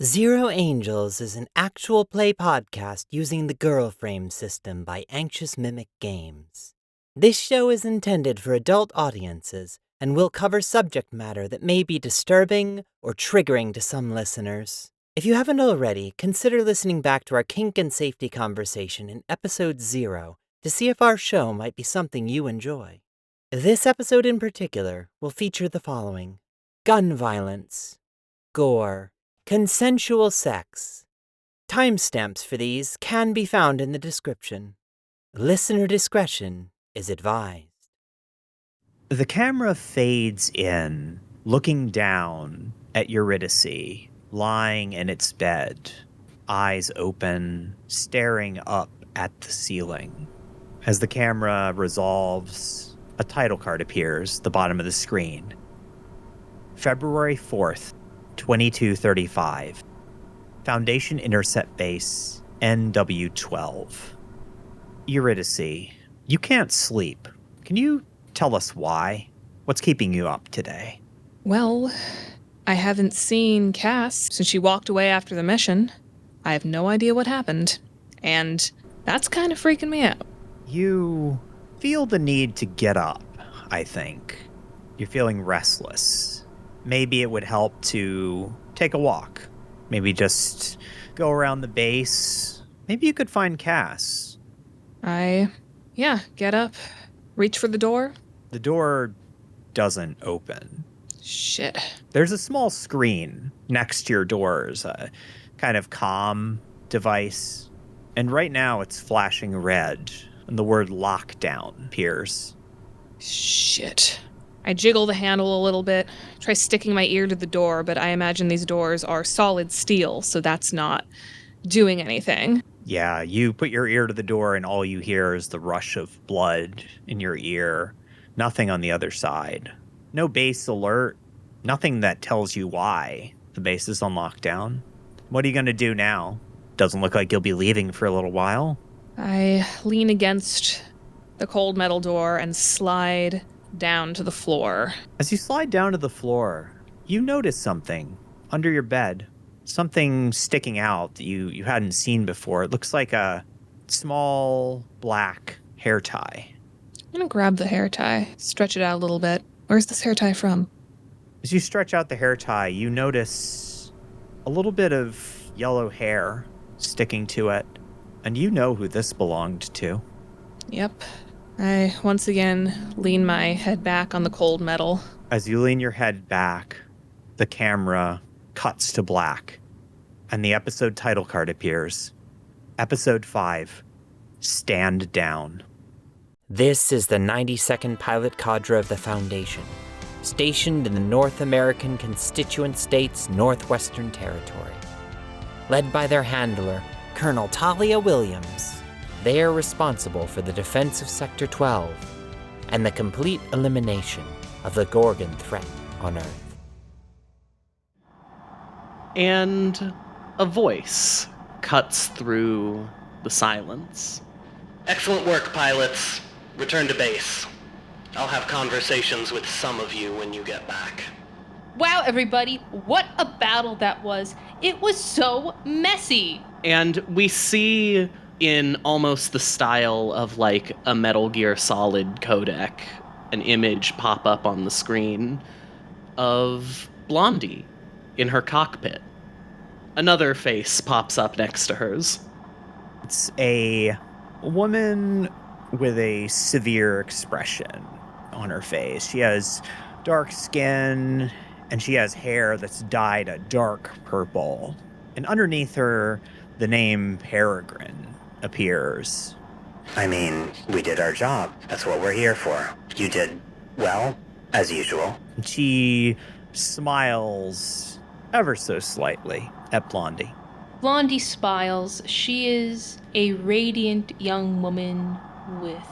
Zero Angels is an actual play podcast using the Girl Frame system by Anxious Mimic Games. This show is intended for adult audiences and will cover subject matter that may be disturbing or triggering to some listeners. If you haven't already, consider listening back to our kink and safety conversation in episode 0 to see if our show might be something you enjoy. This episode in particular will feature the following: gun violence, gore, consensual sex. Timestamps for these can be found in the description. Listener discretion is advised. The camera fades in, looking down at Eurydice, lying in its bed, eyes open, staring up at the ceiling. As the camera resolves, a title card appears at the bottom of the screen. February 4th, 2235. Foundation Intercept Base NW12. Eurydice, you can't sleep. Can you tell us why? What's keeping you up today? Well, I haven't seen Cass since she walked away after the mission. I have no idea what happened, and that's kind of freaking me out. You feel the need to get up, I think. You're feeling restless. Maybe it would help to take a walk. Maybe just go around the base. Maybe you could find Cass. Get up, reach for the door. The door doesn't open. Shit. There's a small screen next to your doors, a kind of comm device. And right now it's flashing red, and the word lockdown appears. Shit. I jiggle the handle a little bit, try sticking my ear to the door, but I imagine these doors are solid steel, so that's not doing anything. Yeah, you put your ear to the door and all you hear is the rush of blood in your ear. Nothing on the other side. No base alert. Nothing that tells you why the base is on lockdown. What are you going to do now? Doesn't look like you'll be leaving for a little while. I lean against the cold metal door and slide down to the floor. As you slide down to the floor, you notice something under your bed. Something sticking out that you hadn't seen before. It looks like a small black hair tie. I'm gonna grab the hair tie, stretch it out a little bit. Where's this hair tie from? As you stretch out the hair tie, you notice a little bit of yellow hair sticking to it. And you know who this belonged to. Yep. I once again lean my head back on the cold metal. As you lean your head back, the camera cuts to black, and the episode title card appears. Episode 5, Stand Down. This is the 92nd Pilot Cadre of the Foundation, stationed in the North American constituent state's Northwestern Territory. Led by their handler, Colonel Talia Williams, they are responsible for the defense of Sector 12 and the complete elimination of the Gorgon threat on Earth. And a voice cuts through the silence. Excellent work, pilots. Return to base. I'll have conversations with some of you when you get back. Wow, everybody, what a battle that was. It was so messy. And we see, in almost the style of like a Metal Gear Solid codec, an image pop up on the screen of Blondie in her cockpit. Another face pops up next to hers. It's a woman with a severe expression on her face. She has dark skin, and she has hair that's dyed a dark purple. And underneath her, the name Peregrine appears. I mean, we did our job. That's what we're here for. You did well, as usual. She smiles ever so slightly at Blondie. Blondie smiles. She is a radiant young woman with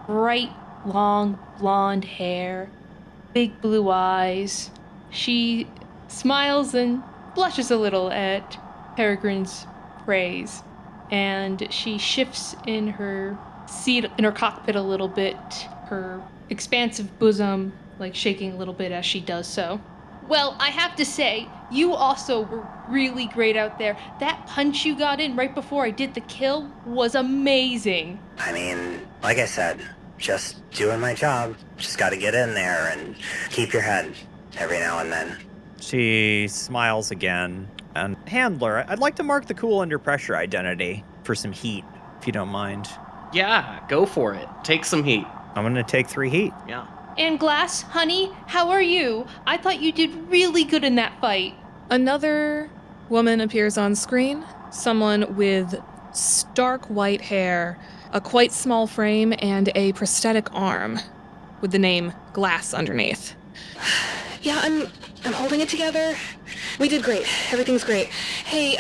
bright, long, blonde hair, big blue eyes. She smiles and blushes a little at Peregrine's praise, and she shifts in her seat, in her cockpit a little bit, her expansive bosom like shaking a little bit as she does so. Well, I have to say, You also were really great out there. That punch you got in right before I did the kill was amazing. I mean, like I said, just doing my job. Just gotta get in there and keep your head every now and then. She smiles again. And Handler, I'd like to mark the cool under pressure identity for some heat, if you don't mind. Yeah, go for it. Take some heat. I'm going to take 3 heat. Yeah. And Glass, honey, how are you? I thought you did really good in that fight. Another woman appears on screen. Someone with stark white hair, a quite small frame, and a prosthetic arm with the name Glass underneath. Yeah, I'm holding it together. We did great. Everything's great. Hey,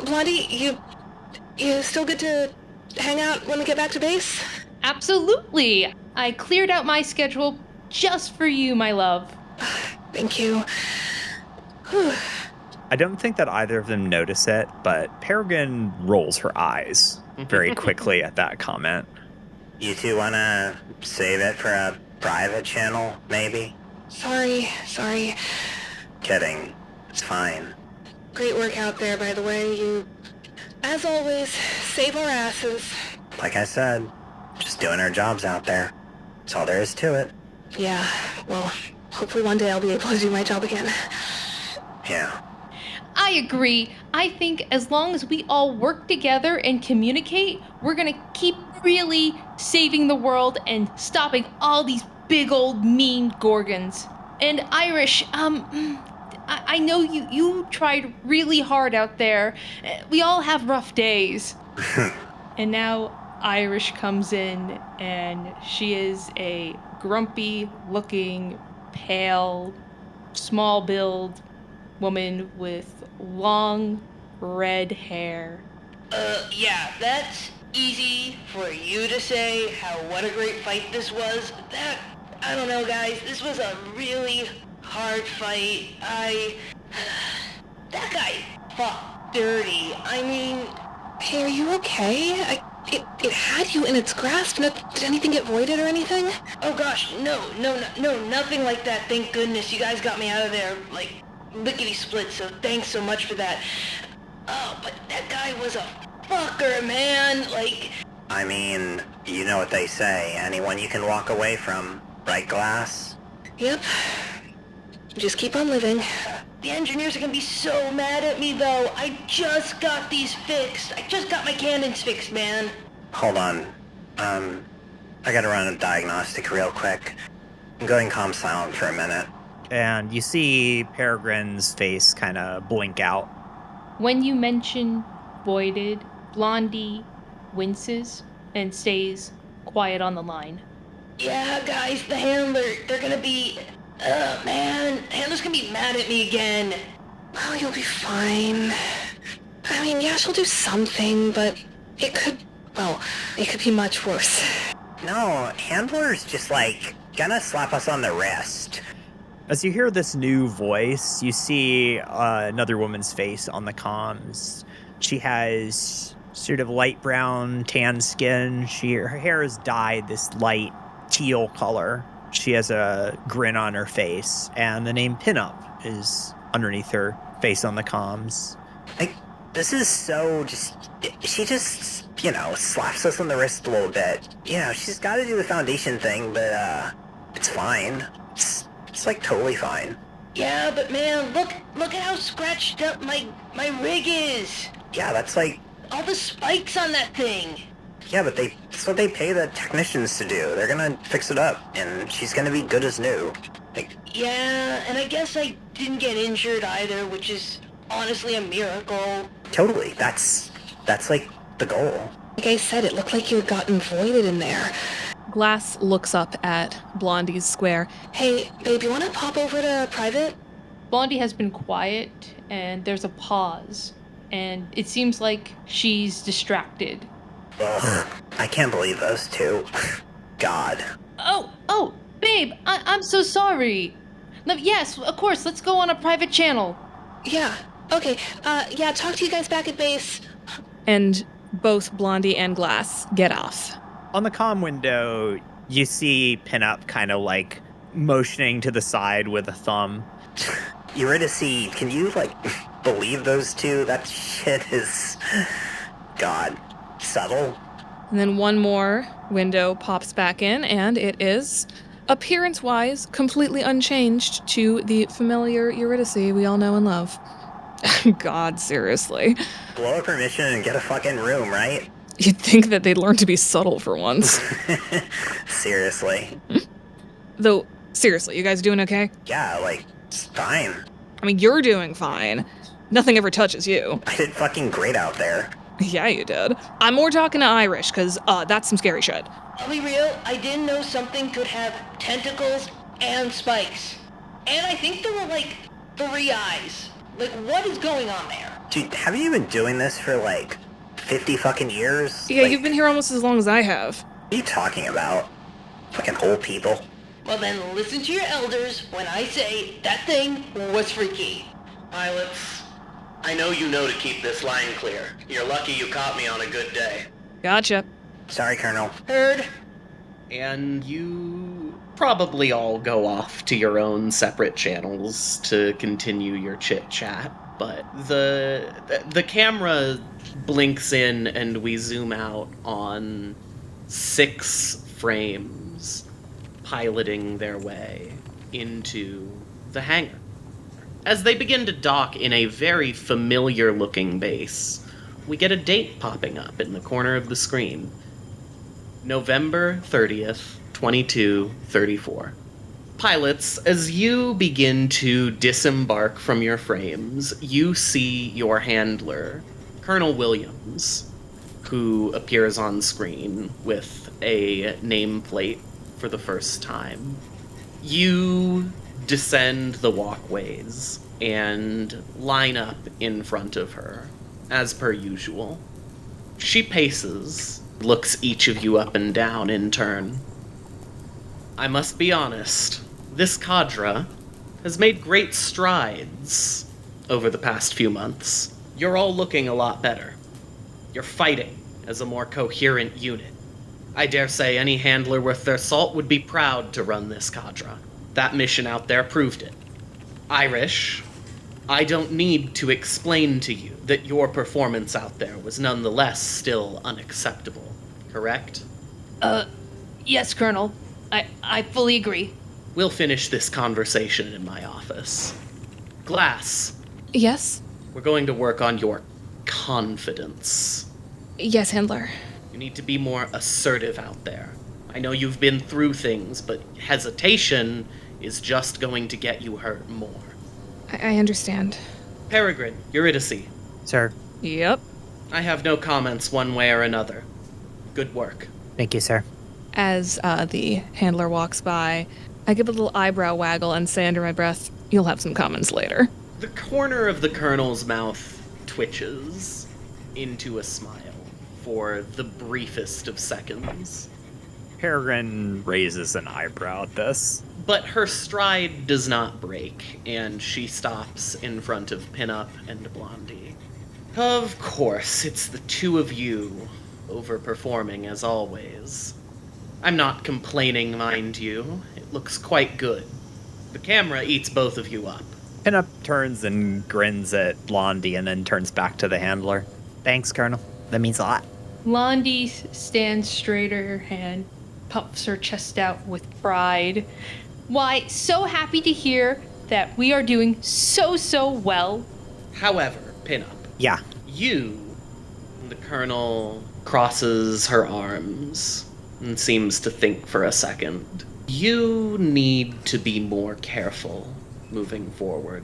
Blondie, you still good to hang out when we get back to base? Absolutely. I cleared out my schedule just for you, my love. Thank you. Whew. I don't think that either of them notice it, but Peregrine rolls her eyes very quickly at that comment. You two wanna save it for a private channel, maybe? Sorry. Kidding. It's fine. Great work out there, by the way. You, as always, save our asses. Like I said, just doing our jobs out there. That's all there is to it. Yeah, well, hopefully one day I'll be able to do my job again. Yeah. I agree. I think as long as we all work together and communicate, we're gonna keep really saving the world and stopping all these big old mean Gorgons. And Irish, I know you tried really hard out there. We all have rough days. And now Irish comes in, and she is a grumpy-looking, pale, small build woman with long red hair. Yeah, that's easy for you to say what a great fight this was. That, I don't know, guys, this was a really hard fight. That guy fought dirty. I mean... Hey, are you okay? It had you in its grasp. No, did anything get voided or anything? Oh gosh, no, nothing like that, thank goodness. You guys got me out of there, like, lickety-split, so thanks so much for that. Oh, but that guy was a fucker, man, like... I mean, you know what they say, anyone you can walk away from, right, Glass? Yep. Just keep on living. The engineers are gonna be so mad at me, though. I just got these fixed. I just got my cannons fixed, man. Hold on. I gotta run a diagnostic real quick. I'm going calm silent for a minute. And you see Peregrine's face kind of blink out. When you mention voided, Blondie winces and stays quiet on the line. Yeah, guys, the handler, they're gonna be... man, handler's gonna be mad at me again. Well, you'll be fine. I mean, yeah, she'll do something, but it could be much worse. No, Handler's just gonna slap us on the wrist. As you hear this new voice, you see another woman's face on the comms. She has sort of light brown, tan skin. Her hair is dyed this light teal color. She has a grin on her face, and the name Pinup is underneath her face on the comms. This is so she just, slaps us on the wrist a little bit. She's got to do the foundation thing, but, it's fine. It's totally fine. Yeah, but man, look at how scratched up my rig is. Yeah, that's all the spikes on that thing. Yeah, but that's what they pay the technicians to do. They're gonna fix it up, and she's gonna be good as new. Yeah, and I guess I didn't get injured either, which is honestly a miracle. Totally. That's the goal. Like I said, it looked like you had gotten voided in there. Glass looks up at Blondie's square. Hey, babe, you want to pop over to private? Blondie has been quiet, and there's a pause, and it seems like she's distracted. Ugh, I can't believe those two. God. Oh, babe, I'm so sorry. No, yes, of course, let's go on a private channel. Yeah, okay. Yeah, talk to you guys back at base. And both Blondie and Glass get off. On the comm window, you see Pinup kind of motioning to the side with a thumb. Eurydice, can you, believe those two? That shit is... God. Subtle? And then one more window pops back in, and it is, appearance-wise, completely unchanged to the familiar Eurydice we all know and love. God, seriously. Blow a permission and get a fucking room, right? You'd think that they'd learn to be subtle for once. Seriously. Though, seriously, you guys doing okay? Yeah, it's fine. I mean, you're doing fine. Nothing ever touches you. I did fucking great out there. Yeah, you did. I'm more talking to Irish, because that's some scary shit. I'll be real, I didn't know something could have tentacles and spikes. And I think there were, 3 eyes. What is going on there? Dude, have you been doing this for, 50 fucking years? Yeah, you've been here almost as long as I have. What are you talking about? Fucking old people. Well then, listen to your elders when I say that thing was freaky. Pilots, I know you know to keep this line clear. You're lucky you caught me on a good day. Gotcha. Sorry, Colonel. Heard? And you probably all go off to your own separate channels to continue your chit-chat, but the camera blinks in and we zoom out on 6 frames piloting their way into the hangar. As they begin to dock in a very familiar-looking base, we get a date popping up in the corner of the screen. November 30th, 2234. Pilots, as you begin to disembark from your frames, you see your handler, Colonel Williams, who appears on screen with a nameplate for the first time. You descend the walkways and line up in front of her, as per usual. She paces, looks each of you up and down in turn. I must be honest, this cadre has made great strides over the past few months. You're all looking a lot better. You're fighting as a more coherent unit. I dare say any handler worth their salt would be proud to run this cadre. That mission out there proved it. Irish, I don't need to explain to you that your performance out there was nonetheless still unacceptable, correct? Yes, Colonel. I fully agree. We'll finish this conversation in my office. Glass, Yes? we're going to work on your confidence. Yes, Handler. You need to be more assertive out there. I know you've been through things, but hesitation is just going to get you hurt more. I understand. Peregrine, Eurydice, Sir, Yep. I have no comments one way or another. Good work. thank you, sir. As the handler walks by, I give a little eyebrow waggle and say under my breath, you'll have some comments later. The corner of the colonel's mouth twitches into a smile for the briefest of seconds. Peregrine raises an eyebrow at this. But her stride does not break, and she stops in front of Pinup and Blondie. Of course, it's the two of you overperforming as always. I'm not complaining, mind you. It looks quite good. The camera eats both of you up. Pinup turns and grins at Blondie and then turns back to the handler. Thanks, Colonel. That means a lot. Blondie stands straighter and puffs her chest out with pride. Why, so happy to hear that we are doing so well. However, Pinup, Yeah. you, the colonel crosses her arms and seems to think for a second. You need to be more careful moving forward.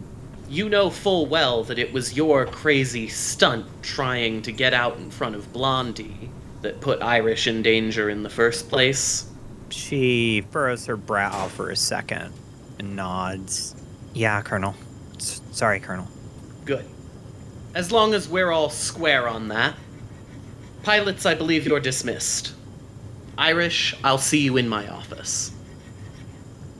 You know full well that it was your crazy stunt trying to get out in front of Blondie that put Irish in danger in the first place. She furrows her brow for a second and nods. Yeah, Colonel. Sorry, Colonel. Good. As long as we're all square on that. Pilots, I believe you're dismissed. Irish, I'll see you in my office.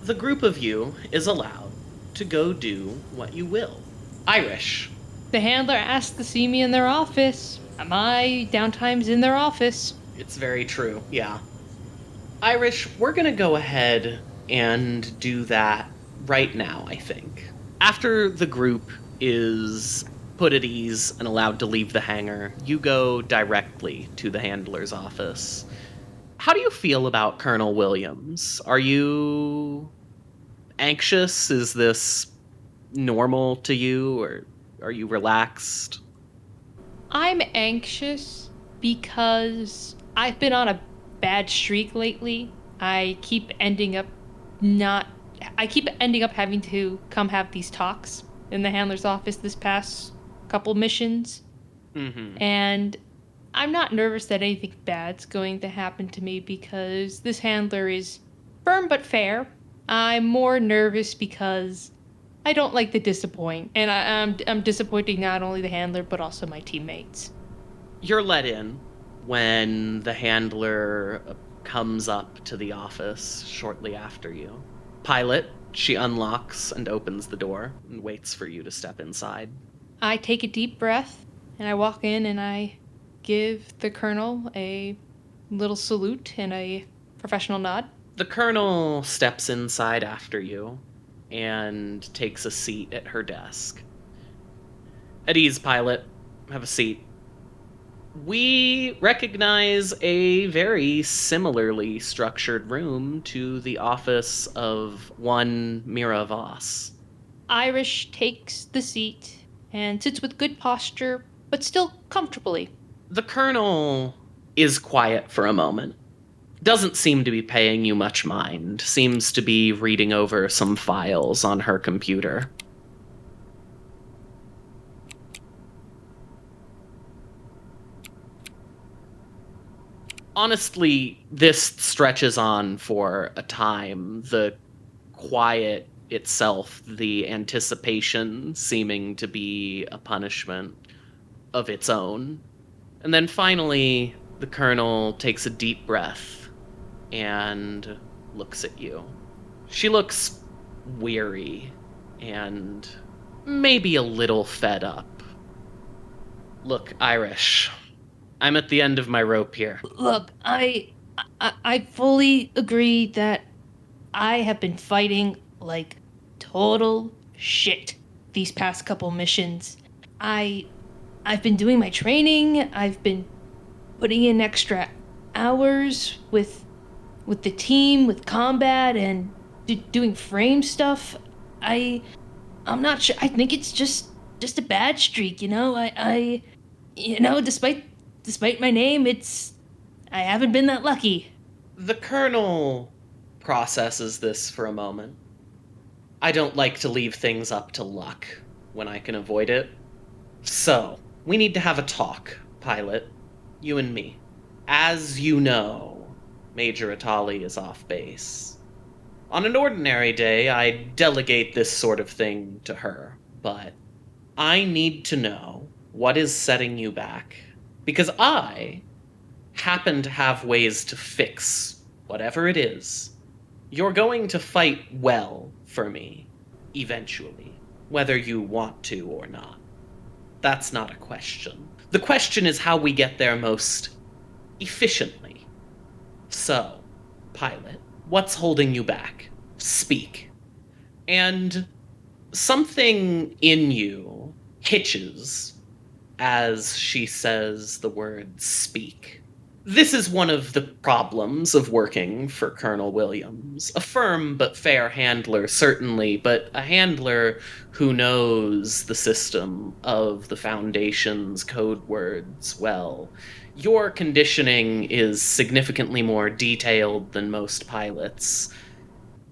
The group of you is allowed to go do what you will. Irish, The handler asked to see me in their office. My downtime's in their office. it's very true, yeah. Irish, we're gonna go ahead and do that right now, I think. After the group is put at ease and allowed to leave the hangar, you go directly to the handler's office. How do you feel about Colonel Williams? Are you anxious? Is this normal to you, or are you relaxed? I'm anxious because I've been on a bad streak lately. I keep ending up having to come have these talks in the handler's office this past couple missions. Mm-hmm. And I'm not nervous that anything bad's going to happen to me because this handler is firm but fair. I'm more nervous because I don't like to disappoint, and I'm disappointing not only the handler but also my teammates. You're let in when the handler comes up to the office shortly after you. Pilot, she unlocks and opens the door and waits for you to step inside. I take a deep breath and I walk in and I give the colonel a little salute and a professional nod. The colonel steps inside after you and takes a seat at her desk. At ease, Pilot. Have a seat. We recognize a very similarly structured room to the office of one Mira Voss. Irish takes the seat and sits with good posture, but still comfortably. The colonel is quiet for a moment. Doesn't seem to be paying you much mind. Seems to be reading over some files on her computer. Honestly, this stretches on for a time. The quiet itself, the anticipation seeming to be a punishment of its own. And then finally, the colonel takes a deep breath and looks at you. She looks weary and maybe a little fed up. Look, Irish, I'm at the end of my rope here. Look, I fully agree that I have been fighting like total shit these past couple missions. I've been doing my training. I've been putting in extra hours with the team, with combat, and doing frame stuff. I'm not sure. I think it's just a bad streak, you know. Despite my name, I haven't been that lucky. The colonel processes this for a moment. I don't like to leave things up to luck when I can avoid it. So, we need to have a talk, Pilot. You and me. As you know, Major Atali is off base. On an ordinary day, I'd delegate this sort of thing to her, but I need to know what is setting you back, because I happen to have ways to fix whatever it is. You're going to fight well for me, eventually, whether you want to or not. That's not a question. The question is how we get there most efficiently. So, Pilot, what's holding you back? Speak. And something in you hitches as she says the word speak. This is one of the problems of working for Colonel Williams. A firm but fair handler, certainly, but a handler who knows the system of the Foundation's code words well. Your conditioning is significantly more detailed than most pilots.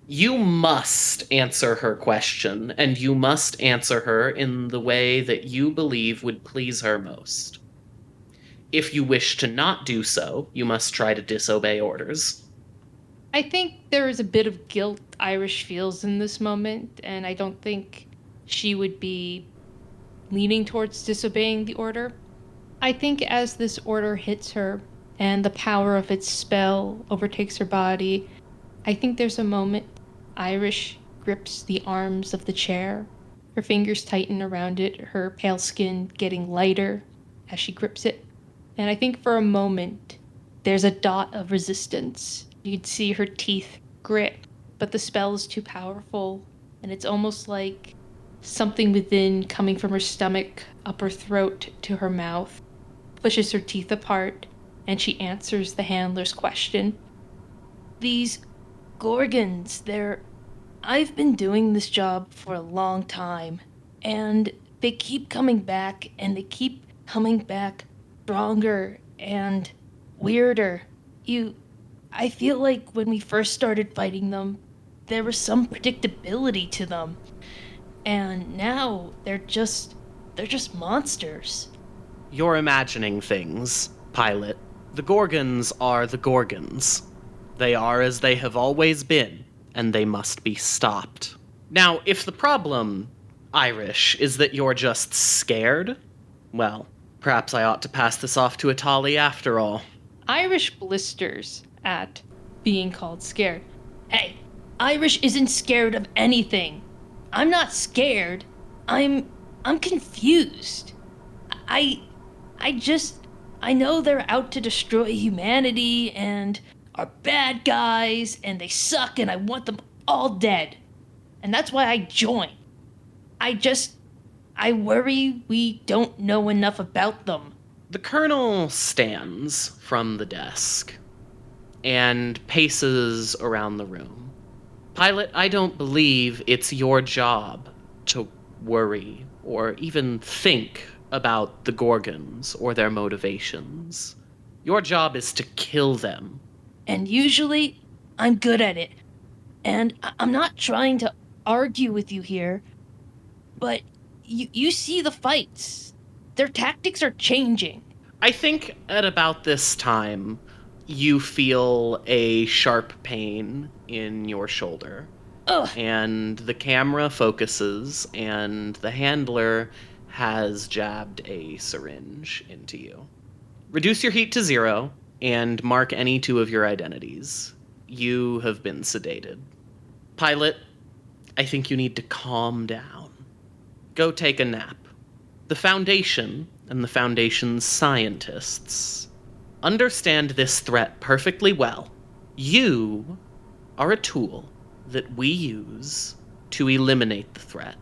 You must answer her question, and you must answer her in the way that you believe would please her most. If you wish to not do so, you must try to disobey orders. I think there is a bit of guilt Irish feels in this moment, and I don't think she would be leaning towards disobeying the order. I think as this order hits her and the power of its spell overtakes her body, I think there's a moment Irish grips the arms of the chair. Her fingers tighten around it, her pale skin getting lighter as she grips it. And I think for a moment, there's a dot of resistance. You'd see her teeth grit, but the spell is too powerful, and it's almost like something within coming from her stomach up her throat to her mouth, pushes her teeth apart, and she answers the handler's question. These Gorgons, I've been doing this job for a long time, and they keep coming back, and they keep coming back stronger and weirder. I feel like when we first started fighting them, there was some predictability to them. And now they're just monsters. You're imagining things, Pilot. The Gorgons are the Gorgons. They are as they have always been, and they must be stopped. Now, if the problem, Irish, is that you're just scared, well, perhaps I ought to pass this off to Atali after all. Irish blisters at being called scared. Hey, Irish isn't scared of anything. I'm not scared. I'm confused. I know they're out to destroy humanity and are bad guys and they suck and I want them all dead. And that's why I joined. I worry we don't know enough about them. The Colonel stands from the desk and paces around the room. Pilot, I don't believe it's your job to worry or even think about the Gorgons or their motivations. Your job is to kill them. And usually, I'm good at it. And I'm not trying to argue with you here, but you see the fights. Their tactics are changing. I think at about this time, you feel a sharp pain in your shoulder. Ugh. And the camera focuses, and the handler has jabbed a syringe into you. Reduce your heat to 0, and mark any 2 of your identities. You have been sedated. Pilot, I think you need to calm down. Go take a nap. The Foundation and the Foundation's scientists understand this threat perfectly well. You are a tool that we use to eliminate the threat.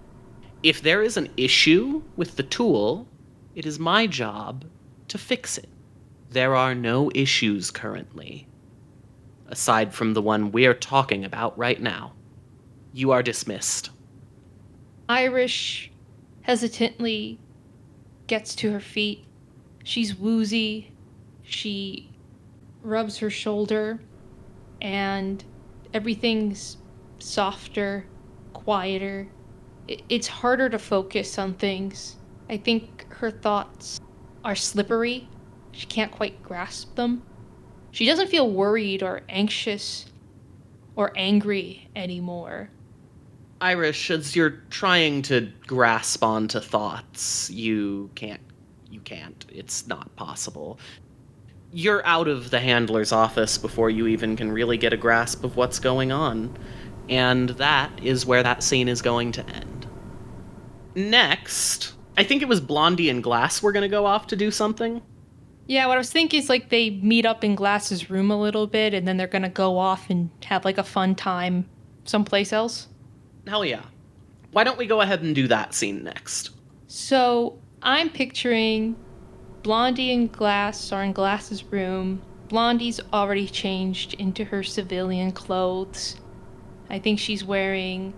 If there is an issue with the tool, it is my job to fix it. There are no issues currently, aside from the one we're talking about right now. You are dismissed. Irish hesitantly gets to her feet. She's woozy. She rubs her shoulder, and everything's softer, quieter. It's harder to focus on things. I think her thoughts are slippery. She can't quite grasp them. She doesn't feel worried or anxious or angry anymore. Irish, as you're trying to grasp onto thoughts, you can't. It's not possible. You're out of the handler's office before you even can really get a grasp of what's going on. And that is where that scene is going to end. Next, I think it was Blondie and Glass were going to go off to do something. Yeah, what I was thinking is like they meet up in Glass's room a little bit and then they're going to go off and have like a fun time someplace else. Hell yeah. Why don't we go ahead and do that scene next? So I'm picturing Blondie and Glass are in Glass's room. Blondie's already changed into her civilian clothes. I think she's wearing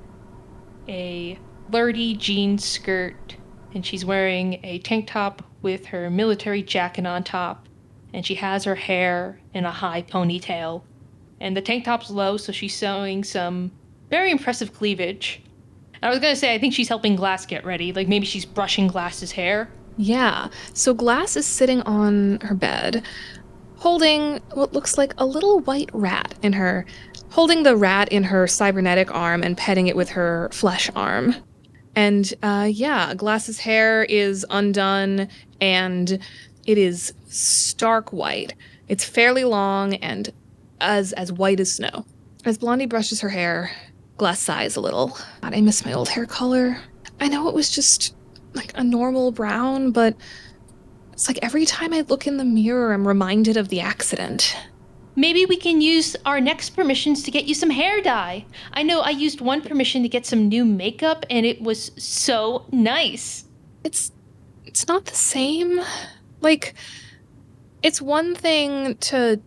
a flirty jean skirt, and she's wearing a tank top with her military jacket on top, and she has her hair in a high ponytail. And the tank top's low, so she's showing some very impressive cleavage. And I was gonna say, I think she's helping Glass get ready. Like, maybe she's brushing Glass's hair. Yeah, so Glass is sitting on her bed, holding what looks like a little white rat in her, holding the rat in her cybernetic arm and petting it with her flesh arm. And Glass's hair is undone and it is stark white. It's fairly long and as white as snow. As Blondie brushes her hair, Glass sighs a little. God, I miss my old hair color. I know it was just like a normal brown, but it's like every time I look in the mirror, I'm reminded of the accident. maybe we can use our next permissions to get you some hair dye. I know I used one permission to get some new makeup, and it was so nice. It's not the same. Like, it's one thing to,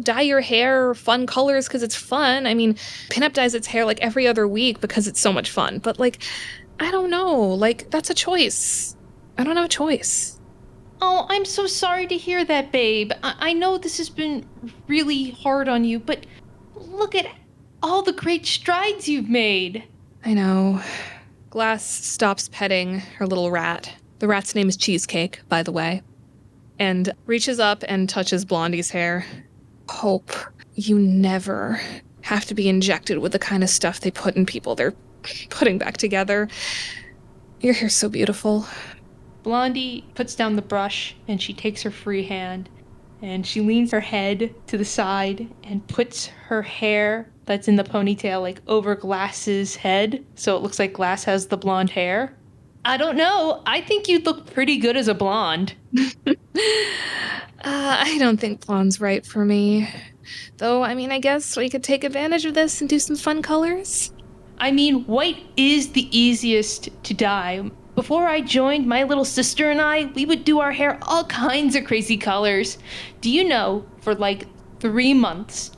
dye your hair fun colors because it's fun. I mean, Pinup dyes its hair like every other week because it's so much fun. But, like, I don't know. Like, that's a choice. I don't have a choice. Oh, I'm so sorry to hear that, babe. I know this has been really hard on you, but look at all the great strides you've made. I know. Glass stops petting her little rat. The rat's name is Cheesecake, by the way. And reaches up and touches Blondie's hair. Hope you never have to be injected with the kind of stuff they put in people they're putting back together. Your hair's so beautiful. Blondie puts down the brush and she takes her free hand and she leans her head to the side and puts her hair that's in the ponytail like over Glass's head so it looks like Glass has the blonde hair. I don't know. I think you'd look pretty good as a blonde. I don't think blonde's right for me. Though, I mean, I guess we could take advantage of this and do some fun colors. I mean, white is the easiest to dye. Before I joined, my little sister and I, we would do our hair all kinds of crazy colors. Do you know, for like 3 months,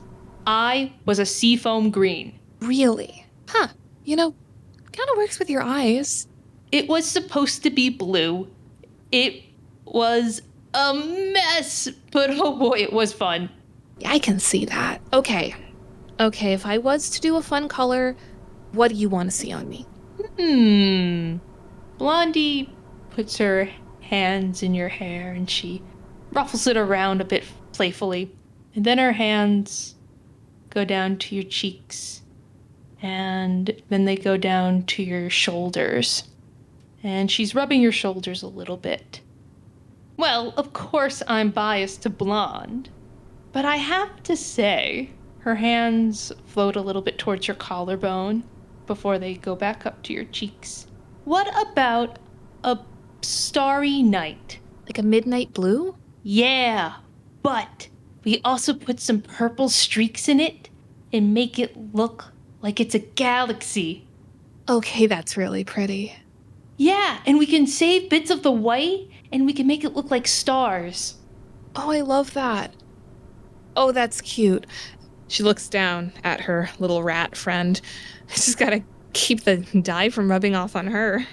I was a seafoam green. Really? Huh. Kind of works with your eyes. It was supposed to be blue. It was a mess, but oh boy, it was fun. Yeah, I can see that. Okay, if I was to do a fun color, what do you want to see on me? Blondie puts her hands in your hair and she ruffles it around a bit playfully. And then her hands go down to your cheeks. And then they go down to your shoulders. And she's rubbing your shoulders a little bit. Well, of course I'm biased to blonde. But I have to say, her hands float a little bit towards your collarbone before they go back up to your cheeks. What about a starry night? Like a midnight blue? Yeah, but we also put some purple streaks in it and make it look like it's a galaxy. Okay, that's really pretty. Yeah, and we can save bits of the white and we can make it look like stars. Oh, I love that. Oh, that's cute. She looks down at her little rat friend. She's gotta keep the dye from rubbing off on her.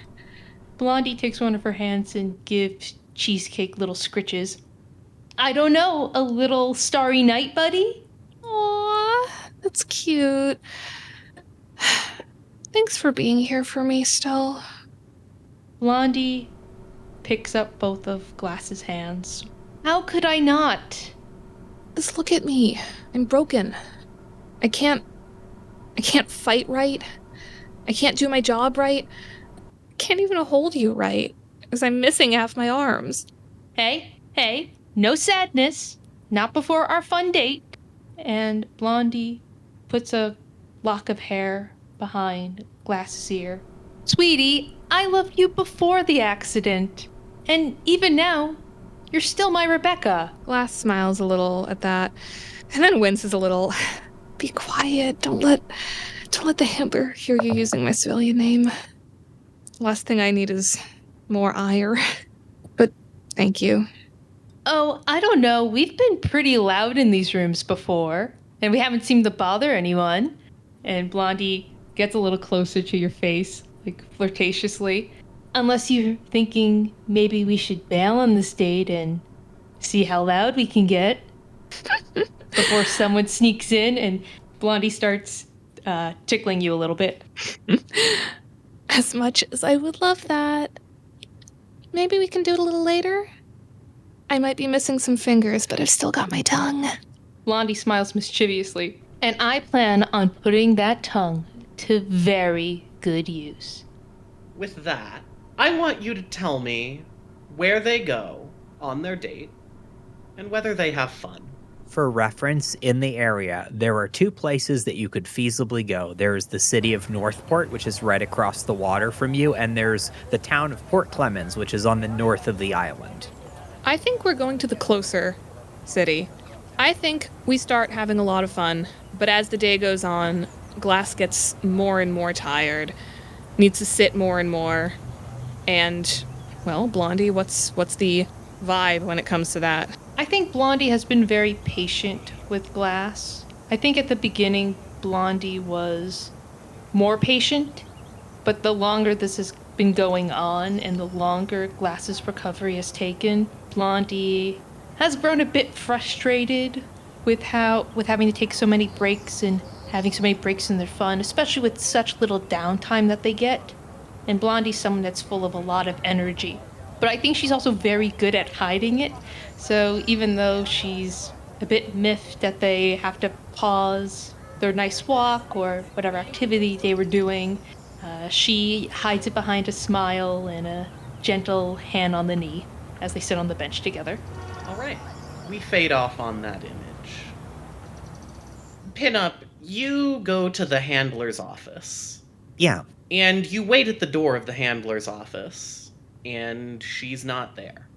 Blondie takes one of her hands and gives Cheesecake little scritches. I don't know, a little starry night, buddy? Aw, that's cute. Thanks for being here for me still. Blondie picks up both of Glass's hands. How could I not? Just look at me. I'm broken. I can't fight right. I can't do my job right. I can't even hold you right, because I'm missing half my arms. Hey, no sadness. Not before our fun date. And Blondie puts a lock of hair behind Glass's ear. Sweetie, I loved you before the accident. And even now, you're still my Rebecca. Glass smiles a little at that, and then winces a little. Be quiet. Don't let the Hitler hear you using my civilian name. Last thing I need is more ire. But thank you. Oh, I don't know. We've been pretty loud in these rooms before, and we haven't seemed to bother anyone. And Blondie gets a little closer to your face, like flirtatiously. Unless you're thinking maybe we should bail on this date and see how loud we can get before someone sneaks in and Blondie starts tickling you a little bit. As much as I would love that. Maybe we can do it a little later? I might be missing some fingers, but I've still got my tongue. Blondie smiles mischievously. And I plan on putting that tongue to very good use. With that, I want you to tell me where they go on their date and whether they have fun. For reference, in the area, there are 2 places that you could feasibly go. There's the city of Northport, which is right across the water from you, and there's the town of Port Clemens, which is on the north of the island. I think we're going to the closer city. I think we start having a lot of fun, but as the day goes on, Glass gets more and more tired, needs to sit more and more, and, well, Blondie, what's the vibe when it comes to that? I think Blondie has been very patient with Glass. I think at the beginning, Blondie was more patient, but the longer this has been going on and the longer Glass's recovery has taken, Blondie has grown a bit frustrated with having to take so many breaks and having so many breaks in their fun, especially with such little downtime that they get. And Blondie's someone that's full of a lot of energy. But I think she's also very good at hiding it. So even though she's a bit miffed that they have to pause their nice walk or whatever activity they were doing, she hides it behind a smile and a gentle hand on the knee as they sit on the bench together. All right. We fade off on that image. Pinup, you go to the handler's office. Yeah. And you wait at the door of the handler's office, and she's not there.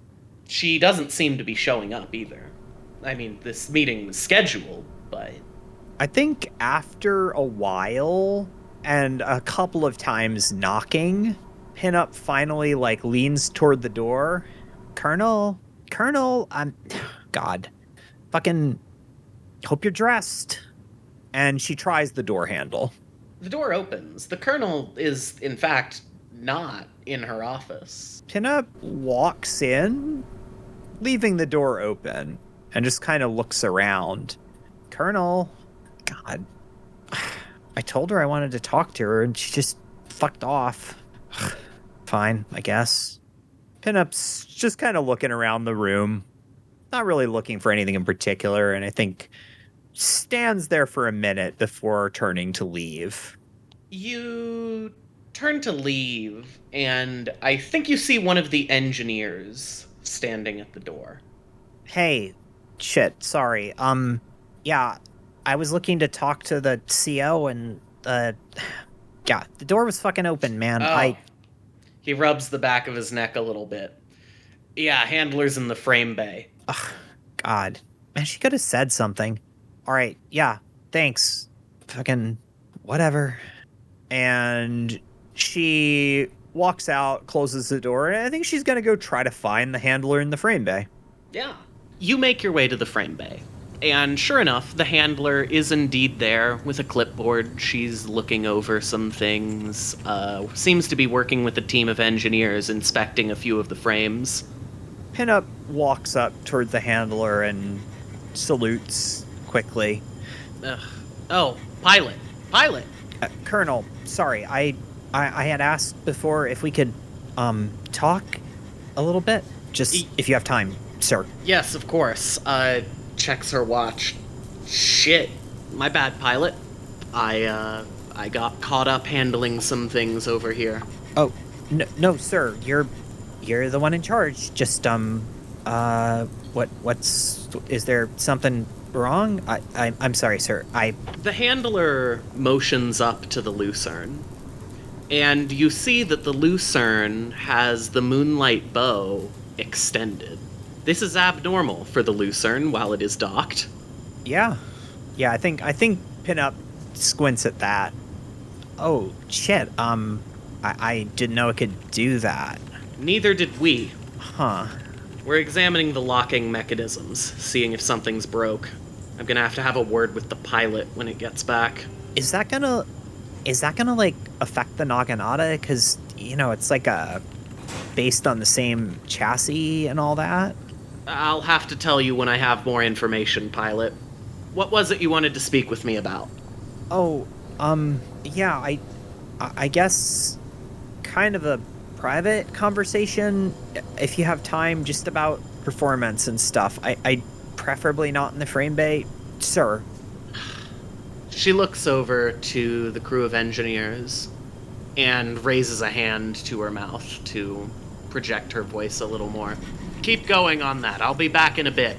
She doesn't seem to be showing up either. I mean, this meeting was scheduled, but... I think after a while and a couple of times knocking, Pinup finally, leans toward the door. Colonel, God, fucking hope you're dressed. And she tries the door handle. The door opens. The Colonel is, in fact, not in her office. Pinup walks in, leaving the door open, and just kind of looks around. Colonel, God, I told her I wanted to talk to her, and she just fucked off. Fine, I guess. Pinup's just kind of looking around the room, not really looking for anything in particular, and I think stands there for a minute before turning to leave. You turn to leave, and I think you see one of the engineers standing at the door. Hey, shit, sorry. Yeah, I was looking to talk to the CO and, yeah, the door was fucking open, man. Oh. He rubs the back of his neck a little bit. Yeah, handler's in the frame bay. Ugh, God. Man, she could have said something. All right, yeah, thanks. Fucking whatever. And she walks out, closes the door, and I think she's gonna go try to find the handler in the frame bay. Yeah. You make your way to the frame bay. And sure enough, the handler is indeed there with a clipboard. She's looking over some things. Seems to be working with a team of engineers inspecting a few of the frames. Pinup walks up toward the handler and salutes quickly. Oh, Pilot. Colonel, sorry, I had asked before if we could, talk a little bit. Just if you have time, sir. Yes, of course. Checks her watch. Shit. My bad, Pilot. I got caught up handling some things over here. Oh, no, sir. You're the one in charge. Just, is there something wrong? I'm sorry, sir. The handler motions up to the lucerne, and you see that the lucerne has the moonlight bow extended. This is abnormal for the lucerne while it is docked. Yeah, I think Pinup squints at that. Oh, shit, I didn't know it could do that. Neither did we. Huh. We're examining the locking mechanisms, seeing if something's broke. I'm gonna have a word with the pilot when it gets back. Is that gonna affect the Naginata? Because, it's based on the same chassis and all that? I'll have to tell you when I have more information, Pilot. What was it you wanted to speak with me about? Oh, yeah, I guess kind of a private conversation, if you have time, just about performance and stuff. I preferably not in the frame bay, sir. She looks over to the crew of engineers and raises a hand to her mouth to project her voice a little more. Keep going on that. I'll be back in a bit.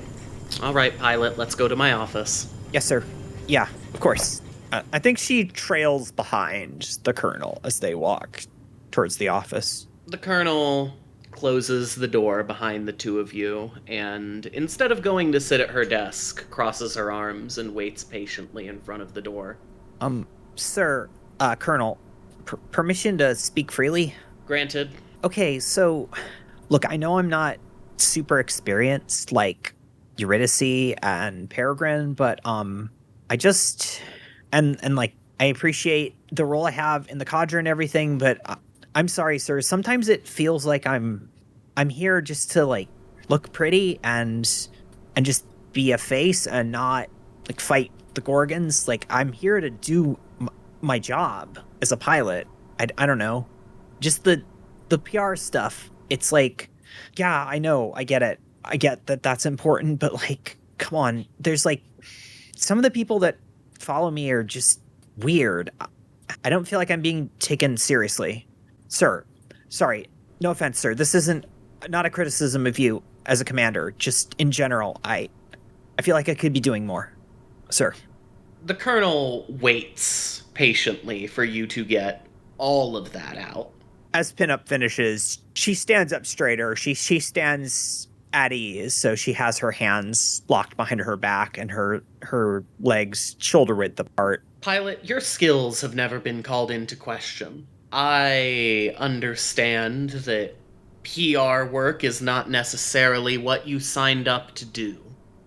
All right, Pilot, let's go to my office. Yes, sir. Yeah, of course. I think she trails behind the Colonel as they walk towards the office. The Colonel closes the door behind the two of you, and instead of going to sit at her desk, crosses her arms and waits patiently in front of the door. Sir, Colonel, permission to speak freely? Granted. Okay, so, look, I know I'm not super experienced like Eurydice and Peregrine, but, I just, and like, I appreciate the role I have in the cadre and everything, but I'm sorry, sir. Sometimes it feels like I'm here just to like look pretty and just be a face and not like fight the Gorgons. Like I'm here to do my job as a pilot. I don't know, just the PR stuff. It's like, yeah, I know, I get it. I get that that's important, but like, come on. There's like some of the people that follow me are just weird. I don't feel like I'm being taken seriously. Sir, sorry, no offense, sir. This isn't not a criticism of you as a commander. Just in general, I feel like I could be doing more, sir. The colonel waits patiently for you to get all of that out. As Pinup finishes, she stands up straighter. She stands at ease, so she has her hands locked behind her back and her legs shoulder width apart. Pilot, your skills have never been called into question. I understand that PR work is not necessarily what you signed up to do.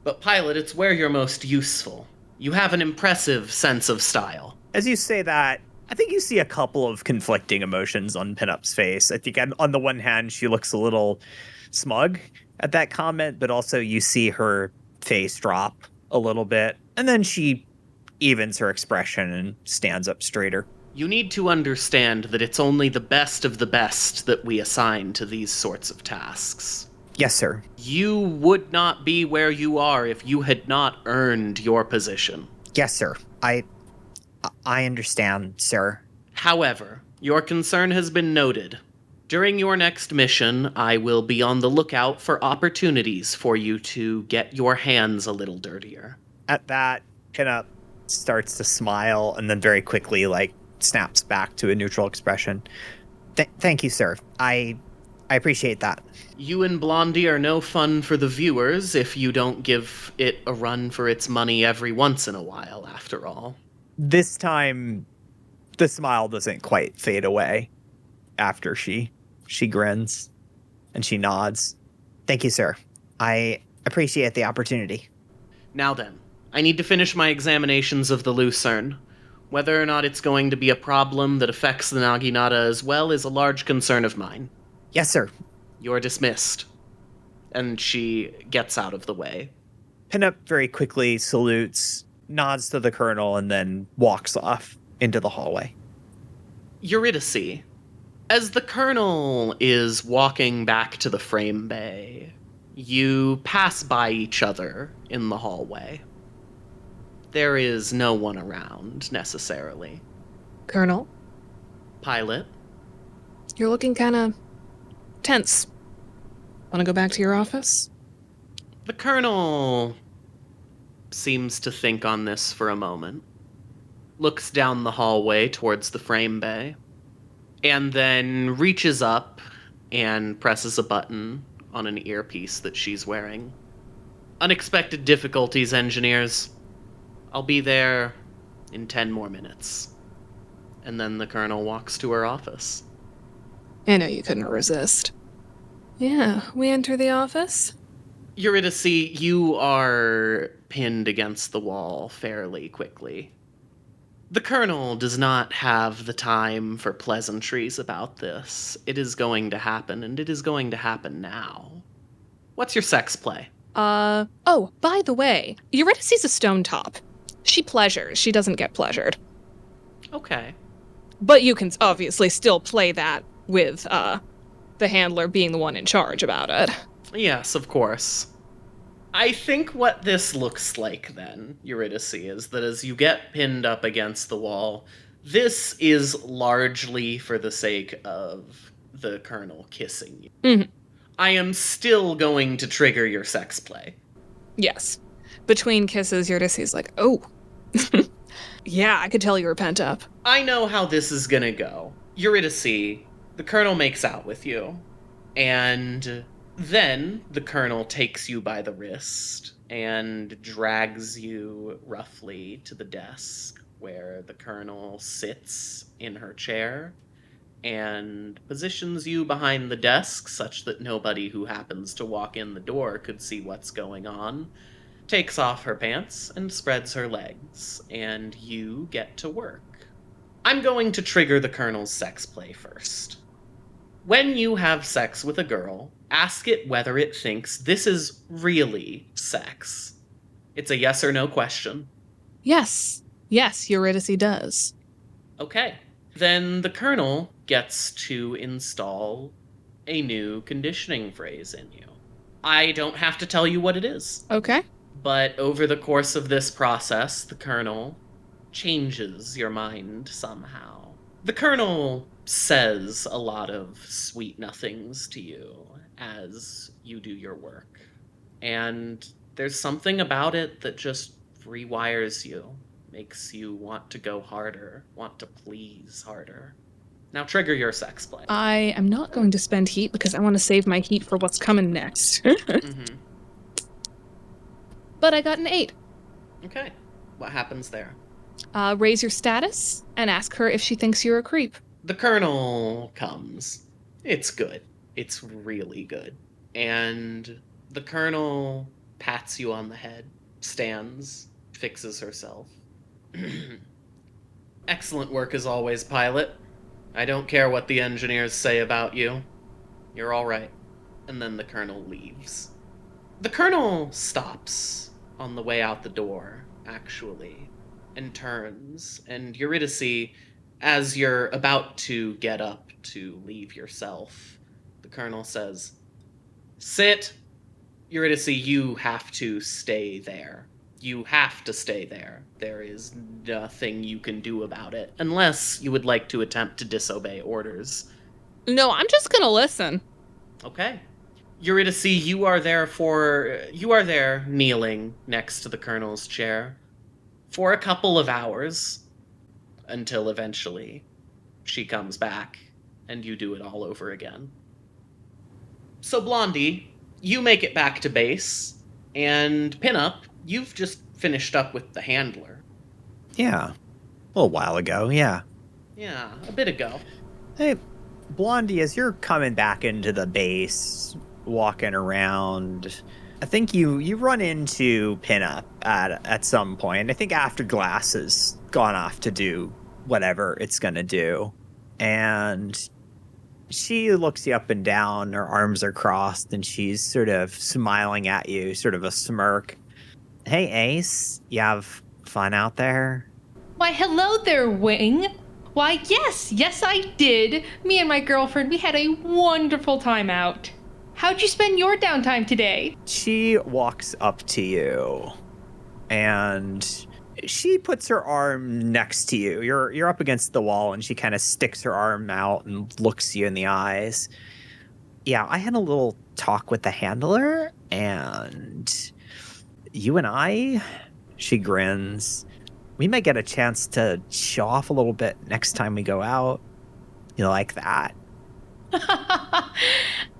But Pilot, it's where you're most useful. You have an impressive sense of style. As you say that, I think you see a couple of conflicting emotions on Pinup's face. I think on the one hand, she looks a little smug at that comment, but also you see her face drop a little bit. And then she evens her expression and stands up straighter. You need to understand that it's only the best of the best that we assign to these sorts of tasks. Yes, sir. You would not be where you are if you had not earned your position. Yes, sir. I understand, sir. However, your concern has been noted. During your next mission, I will be on the lookout for opportunities for you to get your hands a little dirtier. At that, Pinup starts to smile and then very quickly, like, snaps back to a neutral expression. Thank you, sir. I appreciate that. You and Blondie are no fun for the viewers if you don't give it a run for its money every once in a while, after all. This time, the smile doesn't quite fade away after she grins and she nods. Thank you, sir. I appreciate the opportunity. Now then, I need to finish my examinations of the Lucerne. Whether or not it's going to be a problem that affects the Naginata as well is a large concern of mine. Yes, sir. You're dismissed. And she gets out of the way. Pinup very quickly salutes, nods to the colonel, and then walks off into the hallway. Eurydice, as the colonel is walking back to the frame bay, you pass by each other in the hallway. There is no one around, necessarily. Colonel, Pilot, you're looking kind of tense. Want to go back to your office? the colonel seems to think on this for a moment, looks down the hallway towards the frame bay, and then reaches up and presses a button on an earpiece that she's wearing. Unexpected difficulties, engineers. I'll be there in 10 more minutes. And then the colonel walks to her office. I know you couldn't resist. Yeah, we enter the office. Eurydice, you are pinned against the wall fairly quickly. The colonel does not have the time for pleasantries about this. It is going to happen, and it is going to happen now. What's your sex play? Oh, by the way, Eurydice's a stone top. She pleasures, she doesn't get pleasured. Okay. But you can obviously still play that with, the handler being the one in charge about it. Yes, of course. I think what this looks like, then, Eurydice, is that as you get pinned up against the wall, this is largely for the sake of the colonel kissing you. Mm-hmm. I am still going to trigger your sex play. Yes. Between kisses, Eurydice's like, oh. Yeah, I could tell you were pent up. I know how this is gonna go. Eurydice, the colonel makes out with you. And then the colonel takes you by the wrist and drags you roughly to the desk where the colonel sits in her chair and positions you behind the desk such that nobody who happens to walk in the door could see what's going on, takes off her pants and spreads her legs, and you get to work. I'm going to trigger the colonel's sex play first. When you have sex with a girl, ask it whether it thinks this is really sex. It's a yes or no question. Yes. Yes, Eurydice does. Okay. Then the colonel gets to install a new conditioning phrase in you. I don't have to tell you what it is. Okay. But over the course of this process, the colonel changes your mind somehow. The colonel says a lot of sweet nothings to you as you do your work. And there's something about it that just rewires you, makes you want to go harder, want to please harder. Now trigger your sex play. I am not going to spend heat because I want to save my heat for what's coming next. But I got an 8. Okay. What happens there? Raise your status and ask her if she thinks you're a creep. The colonel comes. It's good. It's really good. And the colonel pats you on the head, stands, fixes herself. Excellent work as always, Pilot. I don't care what the engineers say about you. You're all right. And then the colonel leaves. The colonel stops on the way out the door, actually, and turns, and Eurydice, as you're about to get up to leave yourself, the colonel says, "Sit." Eurydice, you have to stay there. You have to stay there. There is nothing you can do about it, unless you would like to attempt to disobey orders. No, I'm just gonna listen. Okay. Eurydice, you are there kneeling next to the colonel's chair for a couple of hours until eventually she comes back and you do it all over again. So Blondie, you make it back to base, and Pinup, you've just finished up with the handler. Yeah. A little while ago, yeah. Yeah, a bit ago. Hey, Blondie, as you're coming back into the base, walking around, I think you run into Pinup at some point. I think after Glass has gone off to do whatever it's going to do. And she looks you up and down, her arms are crossed, and she's sort of smiling at you, sort of a smirk. Hey, Ace, you have fun out there? Why, hello there, Wing. Why, yes, I did. Me and my girlfriend, we had a wonderful time out. How'd you spend your downtime today? She walks up to you, and she puts her arm next to you. You're up against the wall, and she kind of sticks her arm out and looks you in the eyes. Yeah, I had a little talk with the handler, and you and I, she grins, we might get a chance to show off a little bit next time we go out. You like that?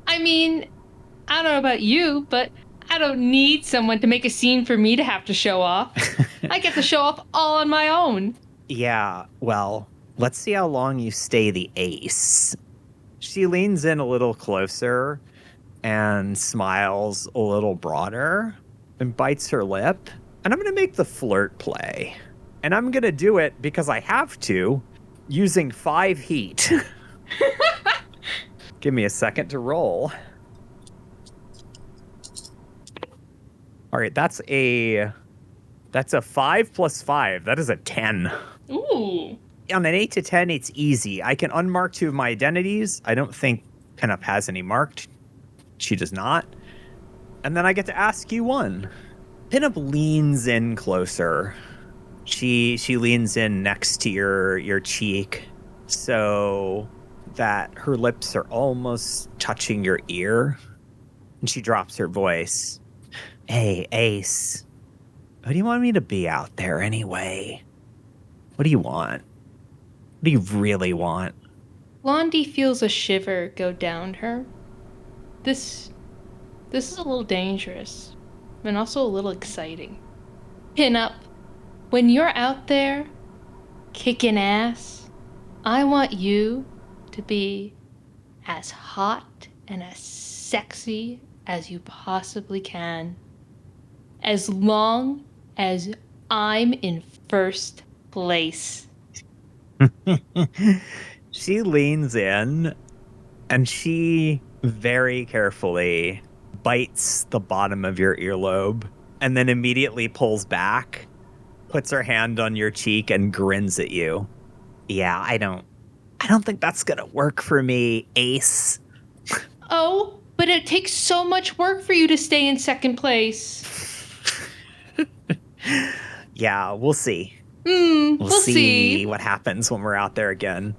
I mean, I don't know about you, but I don't need someone to make a scene for me to have to show off. I get to show off all on my own. Yeah, well, let's see how long you stay the ace. She leans in a little closer and smiles a little broader and bites her lip. And I'm going to make the flirt play. And I'm going to do it because I have to, using 5 heat. Give me a second to roll. All right, that's a 5 plus 5. That is a 10. Ooh. On an 8 to 10, it's easy. I can unmark 2 of my identities. I don't think Pinup has any marked. She does not. And then I get to ask you one. Pinup leans in closer. She leans in next to your cheek so that her lips are almost touching your ear. And she drops her voice. Hey, Ace, who do you want me to be out there anyway? What do you want? What do you really want? Blondie feels a shiver go down her. this is a little dangerous and also a little exciting. Pinup, when you're out there kicking ass, I want you to be as hot and as sexy as you possibly can. As long as I'm in first place. She leans in and she very carefully bites the bottom of your earlobe and then immediately pulls back, puts her hand on your cheek and grins at you. Yeah, I don't think that's gonna work for me, Ace. Oh, but it takes so much work for you to stay in second place. Yeah, we'll see. We'll see what happens when we're out there again.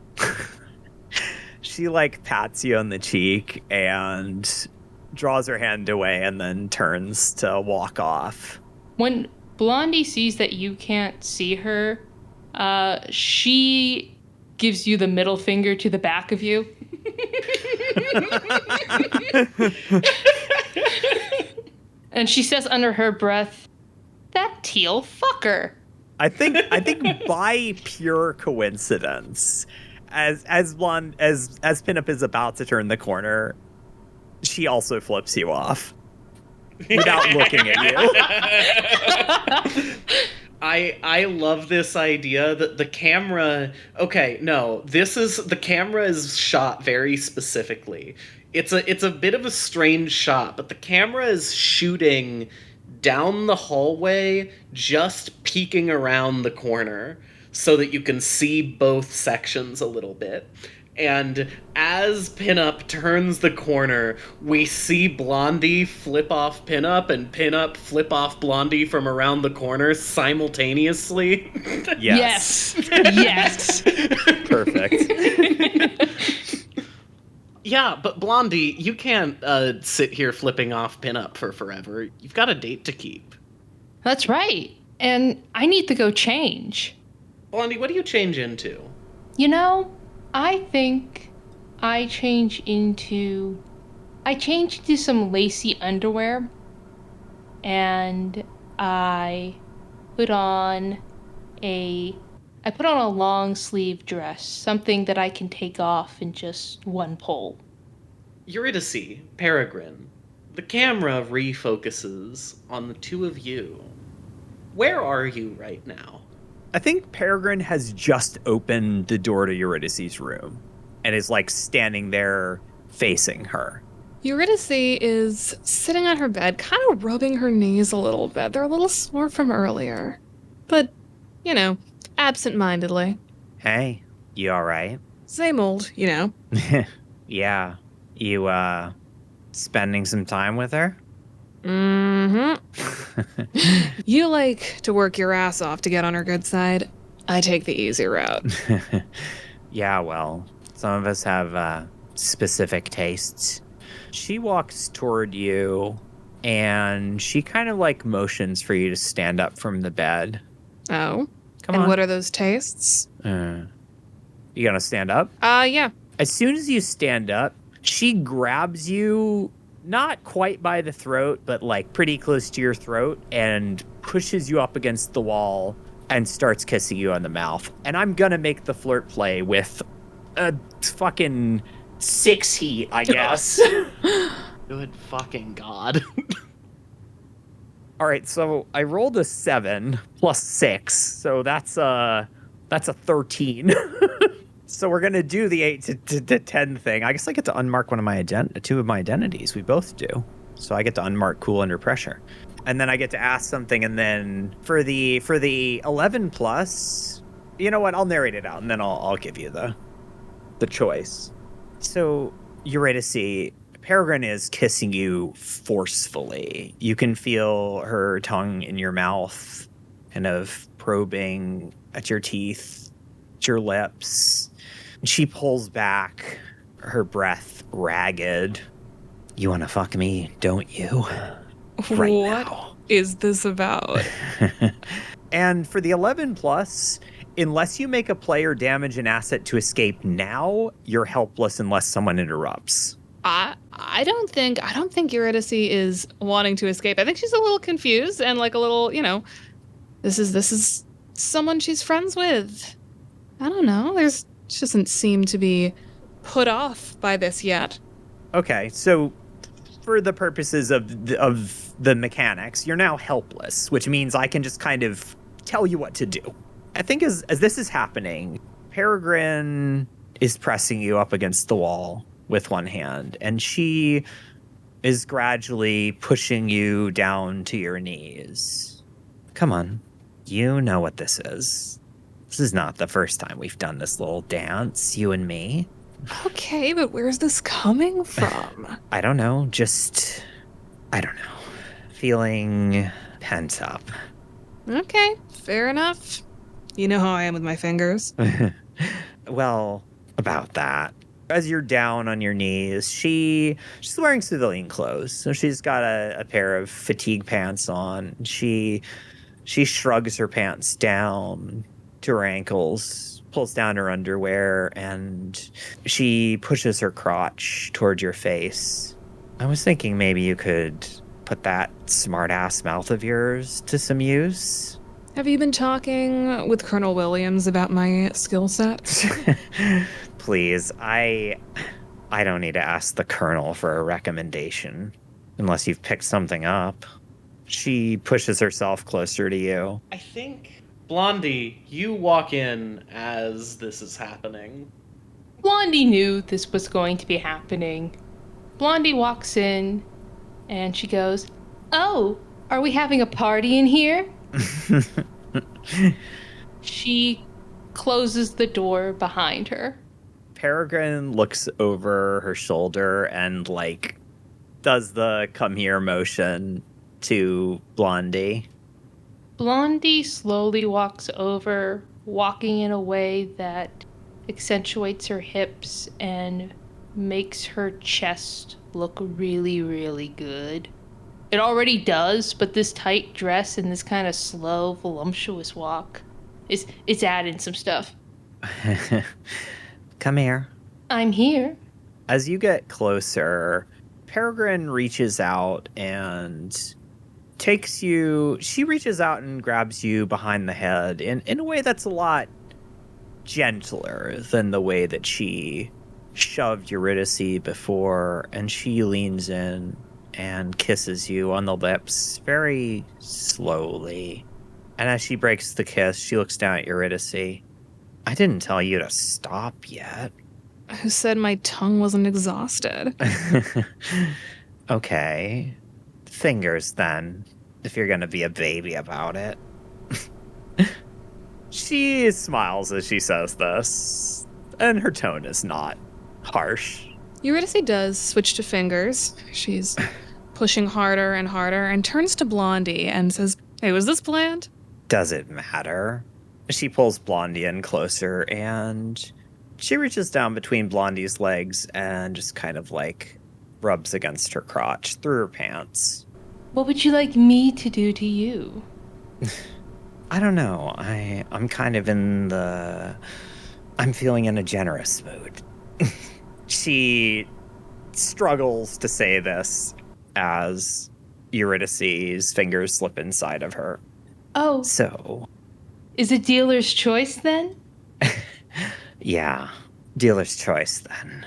She pats you on the cheek and draws her hand away and then turns to walk off. When Blondie sees that you can't see her, she gives you the middle finger to the back of you. And she says under her breath, "That teal fucker." I think by pure coincidence, as Pinup is about to turn the corner, she also flips you off without looking at you. I love this idea that the camera. Okay, no, the camera is shot very specifically. It's a bit of a strange shot, but the camera is shooting down the hallway, just peeking around the corner so that you can see both sections a little bit. And as Pinup turns the corner, we see Blondie flip off Pinup and Pinup flip off Blondie from around the corner simultaneously. Yes. Yes. Perfect. Yeah, but Blondie, you can't sit here flipping off Pinup for forever. You've got a date to keep. That's right. And I need to go change. Blondie, what do you change into? You know, I think I change into some lacy underwear, and I put on a long sleeve dress, something that I can take off in just one pull. Eurydice, Peregrine, the camera refocuses on the two of you. Where are you right now? I think Peregrine has just opened the door to Eurydice's room and is standing there facing her. Eurydice is sitting on her bed, kind of rubbing her knees a little bit. They're a little sore from earlier. But, absent-mindedly. Hey, you all right? Same old, Yeah. You, spending some time with her? Mm-hmm. You like to work your ass off to get on her good side. I take the easy route. Yeah, well, some of us have, specific tastes. She walks toward you, and she kind of, motions for you to stand up from the bed. Oh? Come on. And what are those tastes? You gonna stand up? Yeah. As soon as you stand up, she grabs you, not quite by the throat, but pretty close to your throat, and pushes you up against the wall and starts kissing you on the mouth. And I'm gonna make the flirt play with a fucking 6 heat, I guess. Good fucking God. All right, so I rolled a 7 plus 6, so that's a 13. So we're gonna do the 8 to 10 thing. I guess I get to unmark one of two of my identities. We both do, so I get to unmark cool under pressure, and then I get to ask something. And then for the 11 plus, you know what? I'll narrate it out, and then I'll give you the choice. So Eurydice, Peregrine is kissing you forcefully. You can feel her tongue in your mouth, kind of probing at your teeth, at your lips. She pulls back, her breath ragged. You want to fuck me, don't you? Right What now. is this about? And for the 11 plus, unless you make a player damage an asset to escape now, you're helpless unless someone interrupts. I I don't think Eurydice is wanting to escape. I think she's a little confused and like a little, this is someone she's friends with. I don't know. She doesn't seem to be put off by this yet. Okay, so for the purposes of the mechanics, you're now helpless, which means I can just kind of tell you what to do. I think as this is happening, Peregrine is pressing you up against the wall with one hand, and she is gradually pushing you down to your knees. Come on, you know what this is. This is not the first time we've done this little dance, you and me. Okay, but where's this coming from? I don't know, feeling pent up. Okay, fair enough. You know how I am with my fingers. Well, about that. As you're down on your knees, she's wearing civilian clothes. So she's got a pair of fatigue pants on. She shrugs her pants down to her ankles, pulls down her underwear, and she pushes her crotch toward your face. I was thinking maybe you could put that smart-ass mouth of yours to some use. Have you been talking with Colonel Williams about my skill set? Please, I don't need to ask the Colonel for a recommendation, unless you've picked something up. She pushes herself closer to you. I think, Blondie, you walk in as this is happening. Blondie knew this was going to be happening. Blondie walks in and she goes, "Oh, are we having a party in here?" She closes the door behind her. Peregrine looks over her shoulder and, does the come here motion to Blondie. Blondie slowly walks over, walking in a way that accentuates her hips and makes her chest look really, really good. It already does, but this tight dress and this kind of slow, voluptuous walk it's adding some stuff. Come here. I'm here. As you get closer, Peregrine reaches out and she reaches out and grabs you behind the head in a way that's a lot gentler than the way that she shoved Eurydice before, and she leans in and kisses you on the lips very slowly. And as she breaks the kiss, she looks down at Eurydice. I didn't tell you to stop yet. Who said my tongue wasn't exhausted? Okay. Fingers, then, if you're gonna be a baby about it. She smiles as she says this, and her tone is not harsh. Eurydice does switch to fingers. She's pushing harder and harder and turns to Blondie and says, "Hey, was this planned?" Does it matter? She pulls Blondie in closer, and she reaches down between Blondie's legs and just kind of rubs against her crotch through her pants. What would you like me to do to you? I don't know. I'm kind of I'm feeling in a generous mood. She struggles to say this as Eurydice's fingers slip inside of her. Oh. So. Is it dealer's choice then? Yeah, dealer's choice then.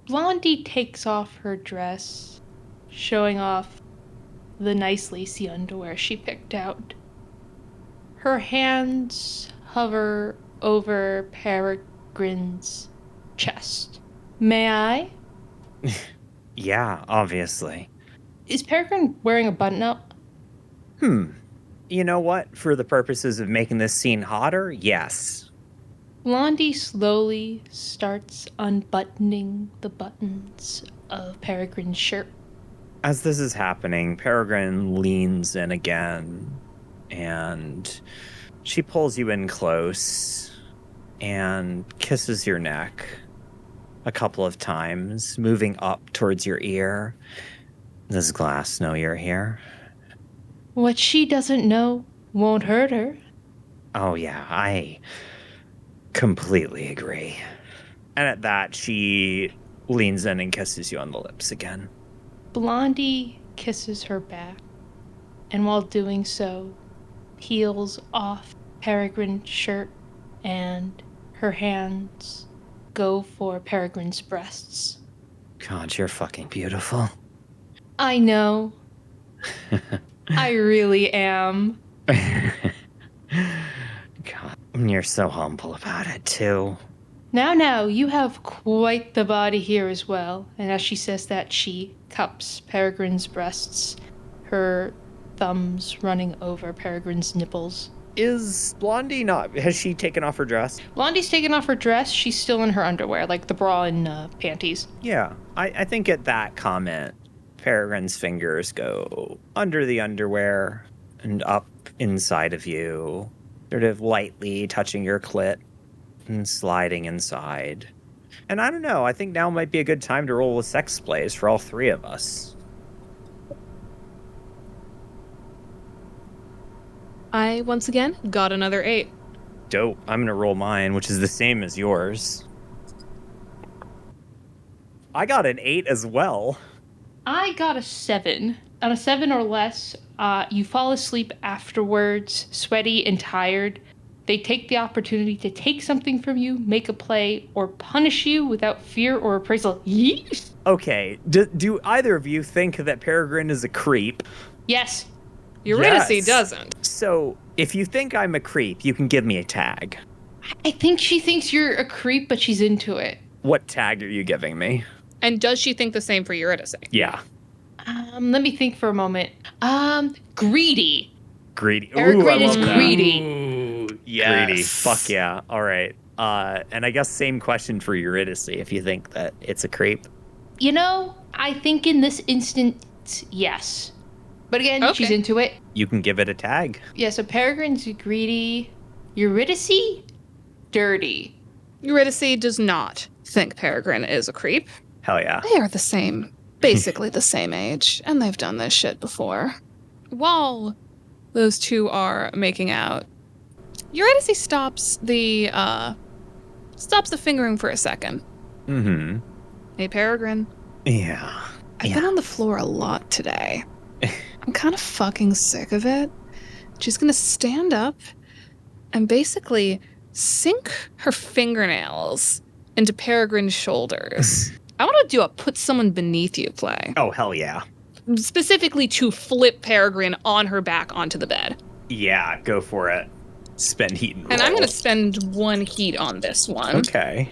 Blondie takes off her dress, showing off the nice lacy underwear she picked out. Her hands hover over Peregrine's chest. May I? Yeah, obviously. Is Peregrine wearing a button-up? You know what? For the purposes of making this scene hotter, yes. Blondie slowly starts unbuttoning the buttons of Peregrine's shirt. As this is happening, Peregrine leans in again, and she pulls you in close and kisses your neck a couple of times, moving up towards your ear. Does Glass know you're here? What she doesn't know won't hurt her. Oh yeah, I completely agree. And at that, she leans in and kisses you on the lips again. Blondie kisses her back, and while doing so, peels off Peregrine's shirt, and her hands go for Peregrine's breasts. God, you're fucking beautiful. I know. I really am. God, you're so humble about it, too. Now, you have quite the body here as well. And as she says that, she cups Peregrine's breasts, her thumbs running over Peregrine's nipples. Is Blondie not... Has she taken off her dress? Blondie's taken off her dress. She's still in her underwear, like the bra and panties. Yeah, I think at that comment, Peregrine's fingers go under the underwear and up inside of you, sort of lightly touching your clit and sliding inside. And I don't know, I think now might be a good time to roll with sex plays for all three of us. I, once again, got another 8. Dope. I'm gonna roll mine, which is the same as yours. I got an 8 as well. I got a 7. On a 7 or less, you fall asleep afterwards, sweaty and tired. They take the opportunity to take something from you, make a play, or punish you without fear or appraisal. Yeesh! Okay, do either of you think that Peregrine is a creep? Yes. Eurydice Yes. doesn't. So, if you think I'm a creep, you can give me a tag. I think she thinks you're a creep, but she's into it. What tag are you giving me? And does she think the same for Eurydice? Yeah. Let me think for a moment. Greedy. Greedy. Peregrine is love that. greedy. Ooh, yes. Greedy. Fuck yeah. All right. And I guess same question for Eurydice, if you think that it's a creep. You know, I think in this instance, yes. But again, Okay. she's into it. You can give it a tag. Yeah, so Peregrine's greedy. Eurydice? Dirty. Eurydice does not think Peregrine is a creep. Hell yeah. They are the same, basically the same age, and they've done this shit before. While those two are making out, Eurydice stops the fingering for a second. Mm-hmm. Hey, Peregrine. Yeah. I've been on the floor a lot today. I'm kind of fucking sick of it. She's gonna stand up and basically sink her fingernails into Peregrine's shoulders. I want to do a put someone beneath you play. Oh, hell yeah. Specifically to flip Peregrine on her back onto the bed. Yeah, go for it. Spend heat and roll. And I'm going to spend 1 heat on this one. Okay.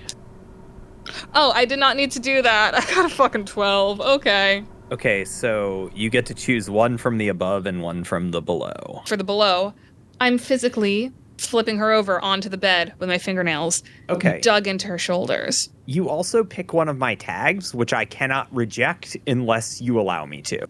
Oh, I did not need to do that. I got a fucking 12. Okay. Okay, so you get to choose one from the above and one from the below. For the below, I'm physically flipping her over onto the bed with my fingernails dug into her shoulders. You also pick one of my tags, which I cannot reject unless you allow me to.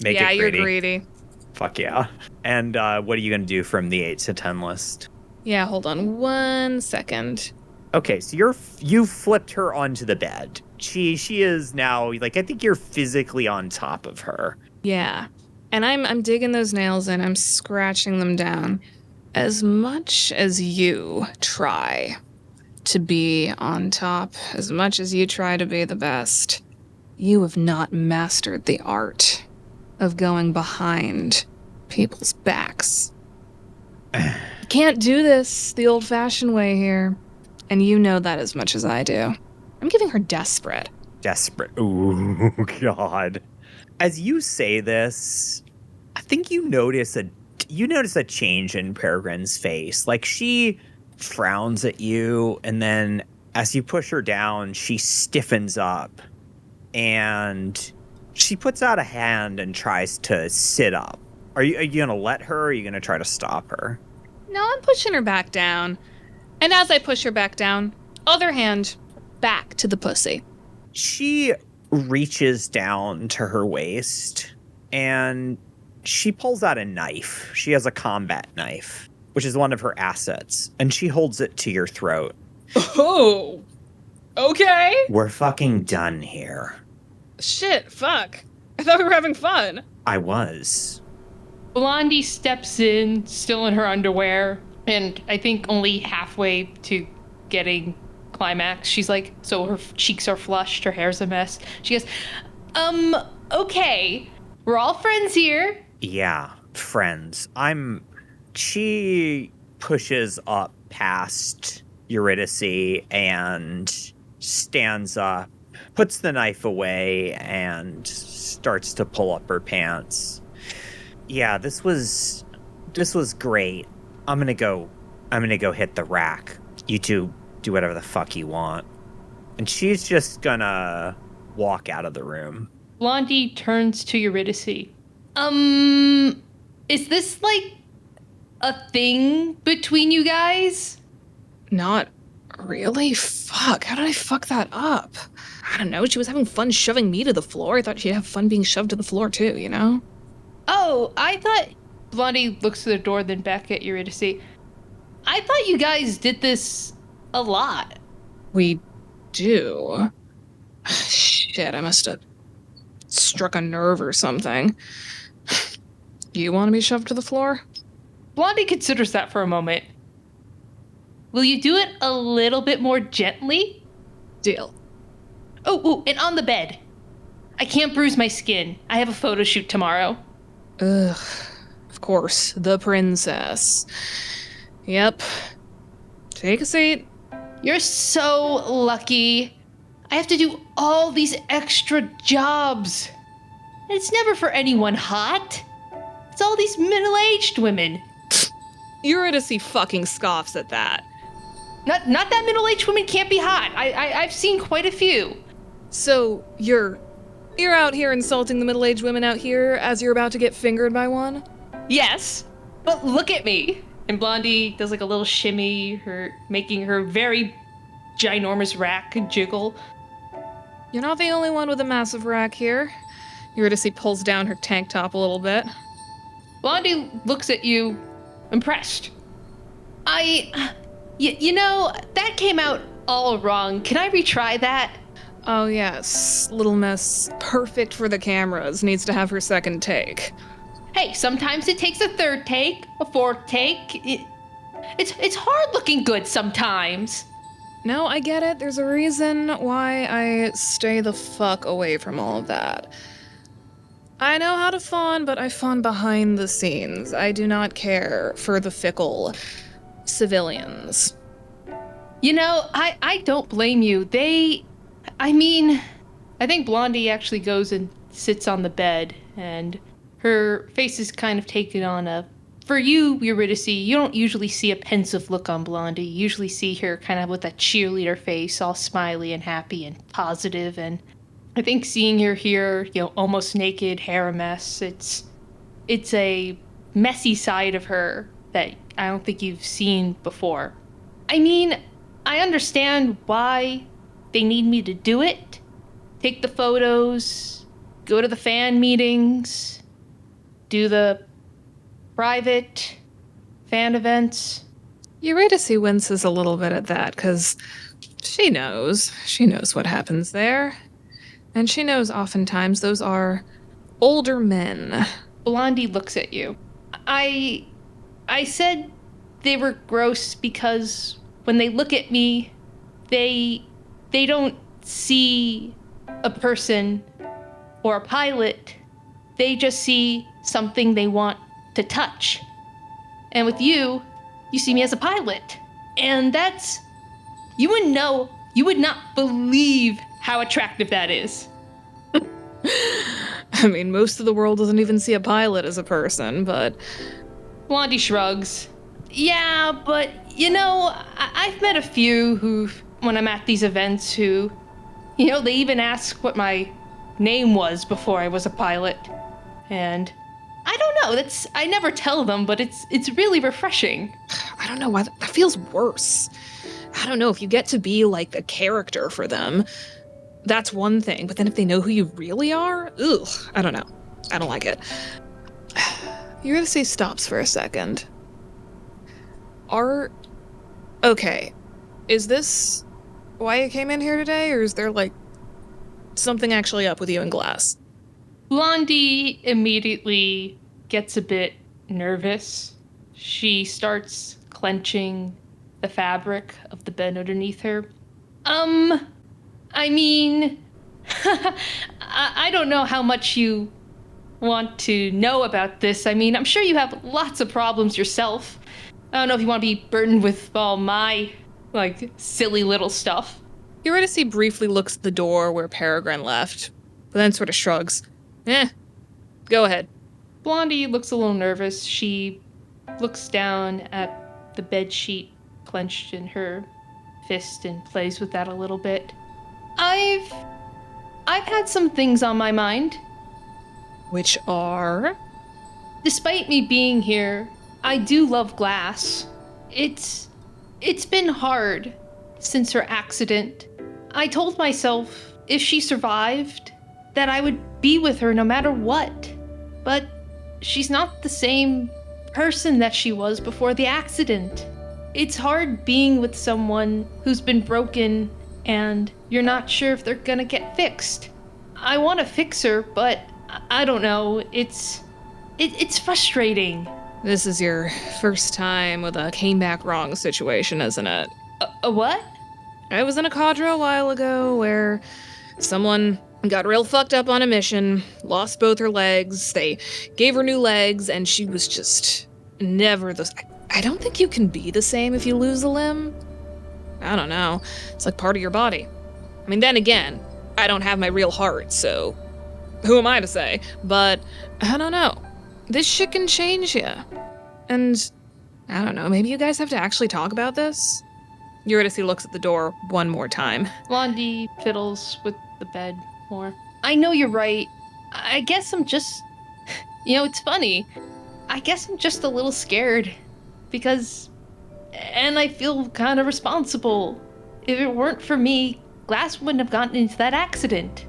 Make it greedy. You're greedy. Fuck yeah. And what are you going to do from the 8 to 10 list? Yeah, hold on 1 second. Okay, so you flipped her onto the bed. She is now, like, I think you're physically on top of her. Yeah. And I'm digging those nails in. I'm scratching them down. As much as you try to be on top, as much as you try to be the best, you have not mastered the art of going behind people's backs. You can't do this the old-fashioned way here. And you know that as much as I do. I'm giving her desperate. Desperate. Ooh, God. As you say this, I think you notice a change in Peregrine's face. Like, she frowns at you, and then as you push her down, she stiffens up, and she puts out a hand and tries to sit up. Are you gonna let her, or are you gonna try to stop her? No, I'm pushing her back down. And as I push her back down, other hand back to the pussy. She reaches down to her waist, and she pulls out a knife. She has a combat knife, which is one of her assets, and she holds it to your throat. Oh, okay. We're fucking done here. Shit, fuck. I thought we were having fun. I was. Blondie steps in, still in her underwear, and I think only halfway to getting climax. She's like, so her cheeks are flushed, her hair's a mess. She goes, okay, we're all friends here. Yeah, friends. She pushes up past Eurydice and stands up, puts the knife away, and starts to pull up her pants. Yeah, this was great. I'm gonna go hit the rack. You two do whatever the fuck you want. And she's just gonna walk out of the room. Blondie turns to Eurydice. Is this like a thing between you guys? Not really? Fuck, how did I fuck that up? I don't know, she was having fun shoving me to the floor. I thought she'd have fun being shoved to the floor too, you know? Oh, I thought... Blondie looks to the door, then back at Eurydice. I thought you guys did this a lot. We do. Shit, I must have struck a nerve or something. You want to be shoved to the floor? Blondie considers that for a moment. Will you do it a little bit more gently? Deal. Oh, and on the bed. I can't bruise my skin. I have a photo shoot tomorrow. Ugh. Of course, the princess. Yep. Take a seat. You're so lucky. I have to do all these extra jobs. And it's never for anyone hot. It's all these middle-aged women. Eurydice fucking scoffs at that. Not that middle-aged women can't be hot. I've seen quite a few. So, you're out here insulting the middle-aged women out here as you're about to get fingered by one? Yes, but look at me. And Blondie does like a little shimmy, making her very ginormous rack jiggle. You're not the only one with a massive rack here. Eurydice pulls down her tank top a little bit. Blondie looks at you, impressed. You know, that came out all wrong. Can I retry that? Oh yes, Little Miss, perfect for the cameras, needs to have her second take. Hey, sometimes it takes a third take, a fourth take. It's hard looking good sometimes. No, I get it. There's a reason why I stay the fuck away from all of that. I know how to fawn, but I fawn behind the scenes. I do not care for the fickle civilians. You know, I don't blame you. I think Blondie actually goes and sits on the bed, and her face is kind of taken on for you, Eurydice, you don't usually see a pensive look on Blondie. You usually see her kind of with that cheerleader face, all smiley and happy and positive. And I think seeing her here, almost naked, hair a mess, it's a messy side of her that I don't think you've seen before. I mean, I understand why they need me to do it. Take the photos, go to the fan meetings, do the private fan events. Eurydice winces a little bit at that, because she knows what happens there. And she knows oftentimes those are older men. Blondie looks at you. I said they were gross because when they look at me, they don't see a person or a pilot. They just see something they want to touch. And with you see me as a pilot. And you wouldn't know, you would not believe how attractive that is. I mean, most of the world doesn't even see a pilot as a person, but... Blondie shrugs. Yeah, but, I've met a few who, when I'm at these events, who, they even ask what my name was before I was a pilot. And I don't know, I never tell them, but it's really refreshing. I don't know why, that feels worse. I don't know, if you get to be like a character for them, that's one thing, but then if they know who you really are, ugh, I don't know. I don't like it. Eurydice stops for a second. Okay, is this why you came in here today, or is there, something actually up with you and Glass? Blondie immediately gets a bit nervous. She starts clenching the fabric of the bed underneath her. I mean, I don't know how much you want to know about this. I mean, I'm sure you have lots of problems yourself. I don't know if you want to be burdened with all my, silly little stuff. Eurydice briefly looks at the door where Peregrine left, but then sort of shrugs. Go ahead. Blondie looks a little nervous. She looks down at the bed sheet clenched in her fist and plays with that a little bit. I've had some things on my mind. Which are? Despite me being here, I do love Glass. It's been hard since her accident. I told myself if she survived, that I would be with her no matter what. But she's not the same person that she was before the accident. It's hard being with someone who's been broken and you're not sure if they're gonna get fixed. I want to fix her, but I don't know. It's frustrating. This is your first time with a came back wrong situation, isn't it? A what? I was in a cadre a while ago where someone got real fucked up on a mission, lost both her legs, they gave her new legs, and she was just never the... I don't think you can be the same if you lose a limb. I don't know. It's like part of your body. I mean, then again, I don't have my real heart, so who am I to say? But I don't know. This shit can change you. And I don't know, maybe you guys have to actually talk about this? Eurydice looks at the door one more time. Blondie fiddles with the bed more. I know you're right. I guess I'm just... it's funny. I guess I'm just a little scared. Because... And I feel kind of responsible. If it weren't for me, Glass wouldn't have gotten into that accident.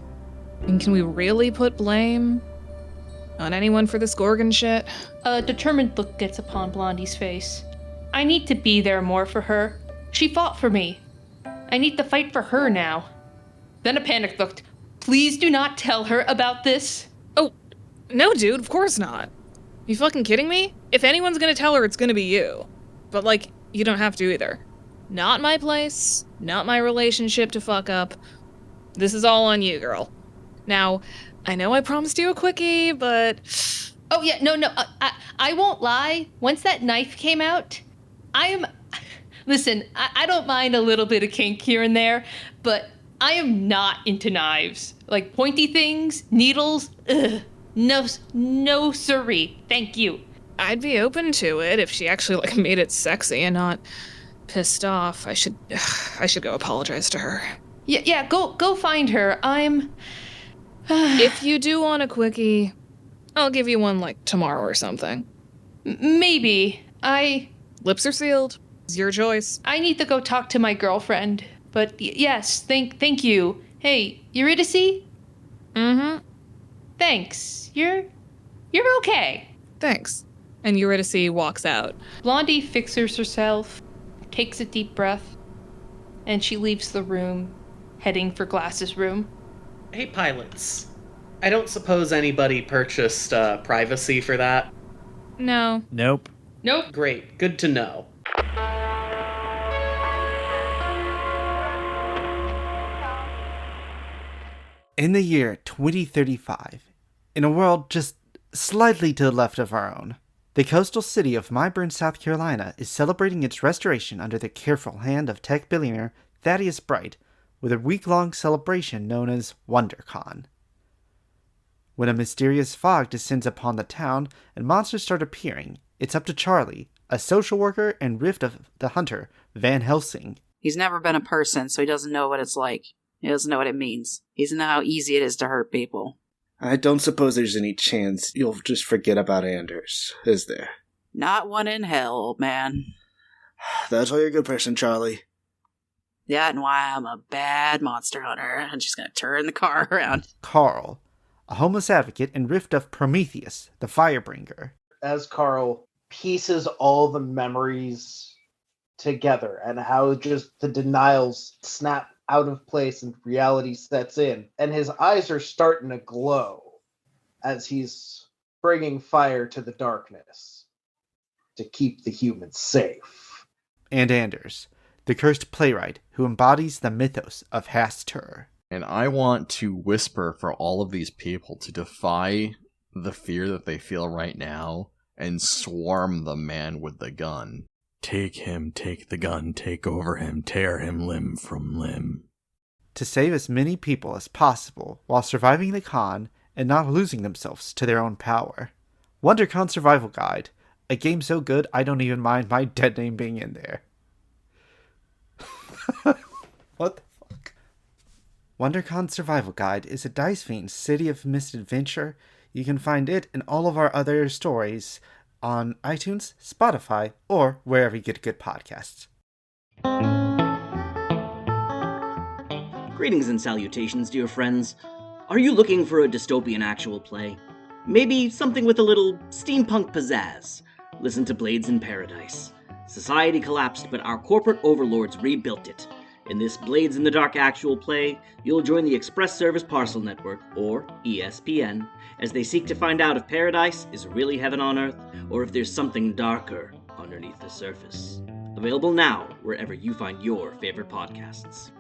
And can we really put blame on anyone for this Gorgon shit? A determined look gets upon Blondie's face. I need to be there more for her. She fought for me. I need to fight for her now. Then a panic looked. Please do not tell her about this. Oh, no, dude, of course not. You fucking kidding me? If anyone's gonna tell her, it's gonna be you. But, you don't have to either. Not my place, not my relationship to fuck up. This is all on you, girl. Now, I know I promised you a quickie, but... Oh, yeah, no, I won't lie. Once that knife came out, Listen, I don't mind a little bit of kink here and there, but I am not into knives. Like pointy things, needles, ugh. No siree. Thank you. I'd be open to it if she actually made it sexy and not pissed off. I should go apologize to her. Yeah, go find her. If you do want a quickie, I'll give you one tomorrow or something. Maybe. Lips are sealed. It's your choice. I need to go talk to my girlfriend. But yes, thank you. Hey, Eurydice? Mm-hmm. Thanks. You're okay. Thanks. And Eurydice walks out. Blondie fixes herself, takes a deep breath, and she leaves the room, heading for Glass's room. Hey, pilots. I don't suppose anybody purchased privacy for that? No. Nope. Nope. Great. Good to know. In the year 2035, in a world just slightly to the left of our own, the coastal city of Myburn, South Carolina is celebrating its restoration under the careful hand of tech billionaire Thaddeus Bright with a week-long celebration known as WonderCon. When a mysterious fog descends upon the town and monsters start appearing, it's up to Charlie, a social worker and Rift of the Hunter, Van Helsing. He's never been a person, so he doesn't know what it's like. He doesn't know what it means. He doesn't know how easy it is to hurt people. I don't suppose there's any chance you'll just forget about Anders, is there? Not one in hell, old man. That's why you're a good person, Charlie. Yeah, and why I'm a bad monster hunter. I'm just gonna turn the car around. Carl, a homeless advocate and Rift of Prometheus, the Firebringer. As Carl pieces all the memories together and how just the denials snap out of place and reality sets in, and his eyes are starting to glow as he's bringing fire to the darkness to keep the humans safe. And Anders, the cursed playwright who embodies the mythos of Hastur. And I want to whisper for all of these people to defy the fear that they feel right now and swarm the man with the gun. Take him, take the gun, take over him, tear him limb from limb. To save as many people as possible while surviving the con and not losing themselves to their own power. WonderCon Survival Guide, a game so good I don't even mind my dead name being in there. What the fuck? WonderCon Survival Guide is a Dice Fiend City of Misadventure. You can find it and all of our other stories on iTunes, Spotify, or wherever you get good podcasts. Greetings and salutations, dear friends. Are you looking for a dystopian actual play? Maybe something with a little steampunk pizzazz? Listen to Blades in Paradise. Society collapsed, but our corporate overlords rebuilt it. In this Blades in the Dark actual play, you'll join the Express Service Parcel Network, or ESPN, as they seek to find out if paradise is really heaven on earth, or if there's something darker underneath the surface. Available now wherever you find your favorite podcasts.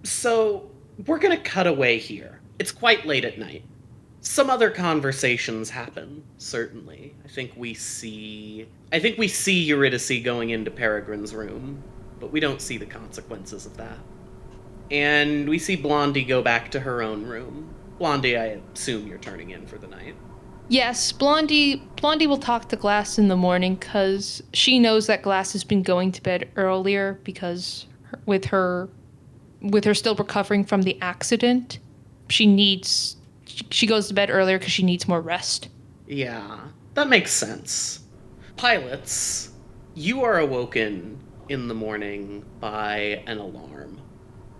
So, we're gonna cut away here. It's quite late at night. Some other conversations happen, certainly. I think we see Eurydice going into Peregrine's room, but we don't see the consequences of that. And we see Blondie go back to her own room. Blondie, I assume you're turning in for the night. Yes, Blondie will talk to Glass in the morning because she knows that Glass has been going to bed earlier because with her still recovering from the accident, she goes to bed earlier because she needs more rest. Yeah, that makes sense. Pilots, you are awoken in the morning by an alarm.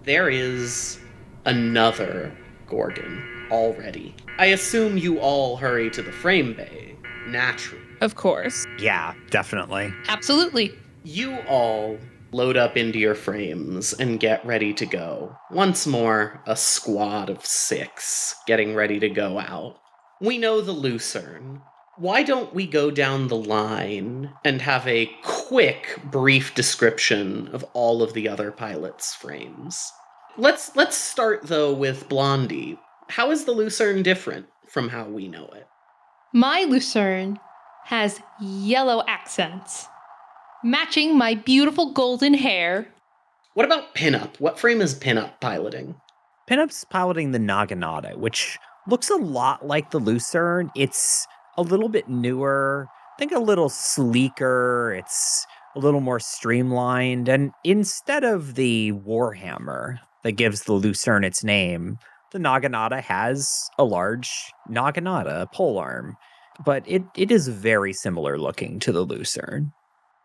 There is another Gorgon already. I assume you all hurry to the frame bay, naturally. Of course. Yeah, definitely. Absolutely. You all load up into your frames and get ready to go. Once more, a squad of 6 getting ready to go out. We know the Lucerne. Why don't we go down the line and have a quick, brief description of all of the other pilots' frames? Let's start, though, with Blondie. How is the Lucerne different from how we know it? My Lucerne has yellow accents, matching my beautiful golden hair. What about Pinup? What frame is Pinup piloting? Pinup's piloting the Naginata, which looks a lot like the Lucerne. It's a little bit newer, I think a little sleeker. It's a little more streamlined. And instead of the Warhammer that gives the Lucerne its name, the Naginata has a large Naginata, a polearm. But it is very similar looking to the Lucerne.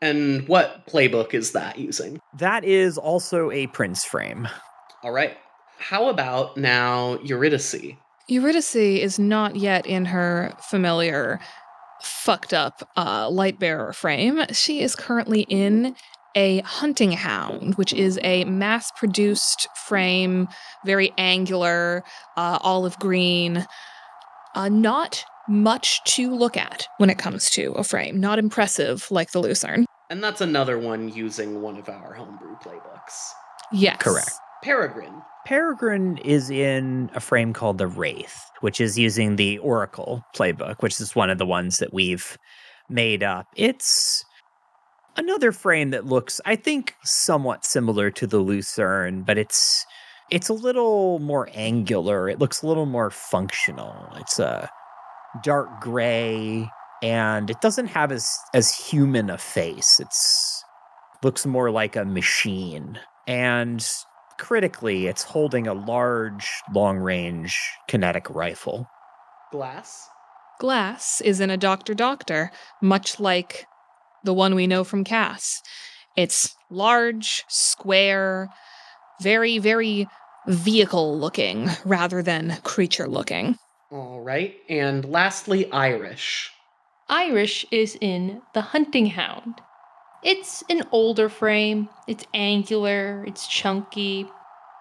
And what playbook is that using? That is also a Prince frame. All right. How about now Eurydice? Eurydice is not yet in her familiar fucked up light bearer frame. She is currently in a hunting hound, which is a mass-produced frame, very angular, olive green. Not much to look at when it comes to a frame. Not impressive like the Lucerne. And that's another one using one of our homebrew playbooks. Yes. Correct. Peregrine. Peregrine is in a frame called the Wraith, which is using the Oracle playbook, which is one of the ones that we've made up. It's another frame that looks, I think, somewhat similar to the Lucerne, but it's a little more angular. It looks a little more functional. It's a dark gray, and it doesn't have as human a face. It's looks more like a machine. And critically, it's holding a large, long-range kinetic rifle. Glass? Glass is in a Doctor, much like the one we know from Cass. It's large, square, very, very vehicle-looking rather than creature-looking. All right. And lastly, Irish. Irish is in the hunting hound. It's an older frame, it's angular, it's chunky,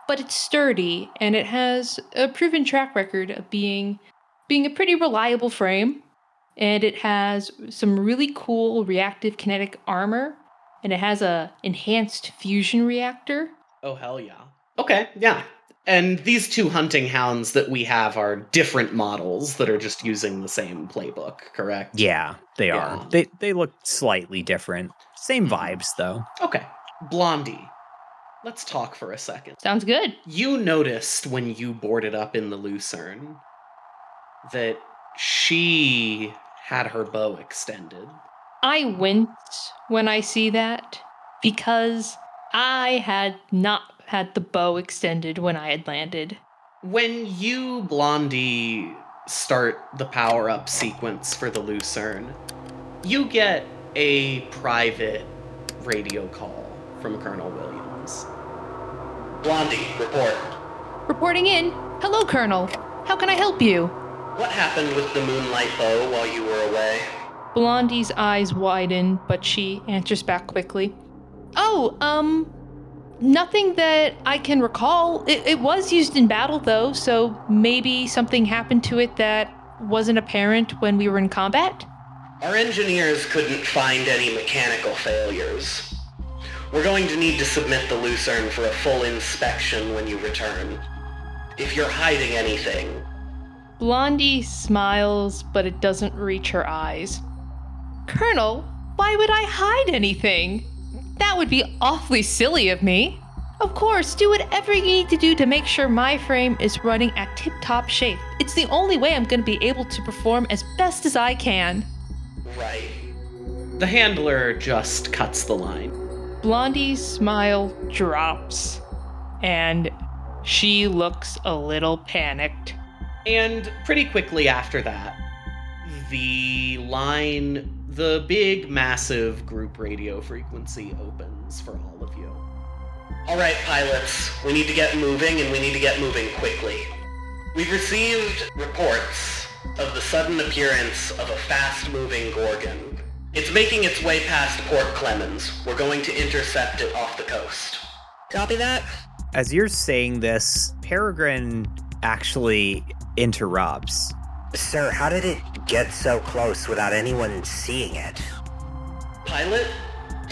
but it's sturdy, and it has a proven track record of being being a pretty reliable frame, and it has some really cool reactive kinetic armor, and it has a enhanced fusion reactor. Oh, hell yeah. Okay, yeah. And these two hunting hounds that we have are different models that are just using the same playbook, correct? Yeah, they are. They look slightly different. Same vibes, though. Okay. Blondie, let's talk for a second. Sounds good. You noticed when you boarded up in the Lucerne that she had her bow extended. I wince when I see that because I had not had the bow extended when I had landed. When you, Blondie, start the power-up sequence for the Lucerne, you get a private radio call from Colonel Williams. Blondie, report. Reporting in. Hello, Colonel. How can I help you? What happened with the moonlight bow while you were away? Blondie's eyes widen, but she answers back quickly. Nothing that I can recall. It was used in battle, though, so maybe something happened to it that wasn't apparent when we were in combat? Our engineers couldn't find any mechanical failures. We're going to need to submit the Lucerne for a full inspection when you return. If you're hiding anything... Blondie smiles, but it doesn't reach her eyes. Colonel, why would I hide anything? That would be awfully silly of me. Of course, do whatever you need to do to make sure my frame is running at tip-top shape. It's the only way I'm going to be able to perform as best as I can. Right. The handler just cuts the line. Blondie's smile drops, and she looks a little panicked. And pretty quickly after that, the line... The big, massive group radio frequency opens for all of you. All right, pilots. We need to get moving, and we need to get moving quickly. We've received reports of the sudden appearance of a fast-moving Gorgon. It's making its way past Port Clemens. We're going to intercept it off the coast. Copy that. As you're saying this, Peregrine actually interrupts. Sir, how did it get so close without anyone seeing it? Pilot,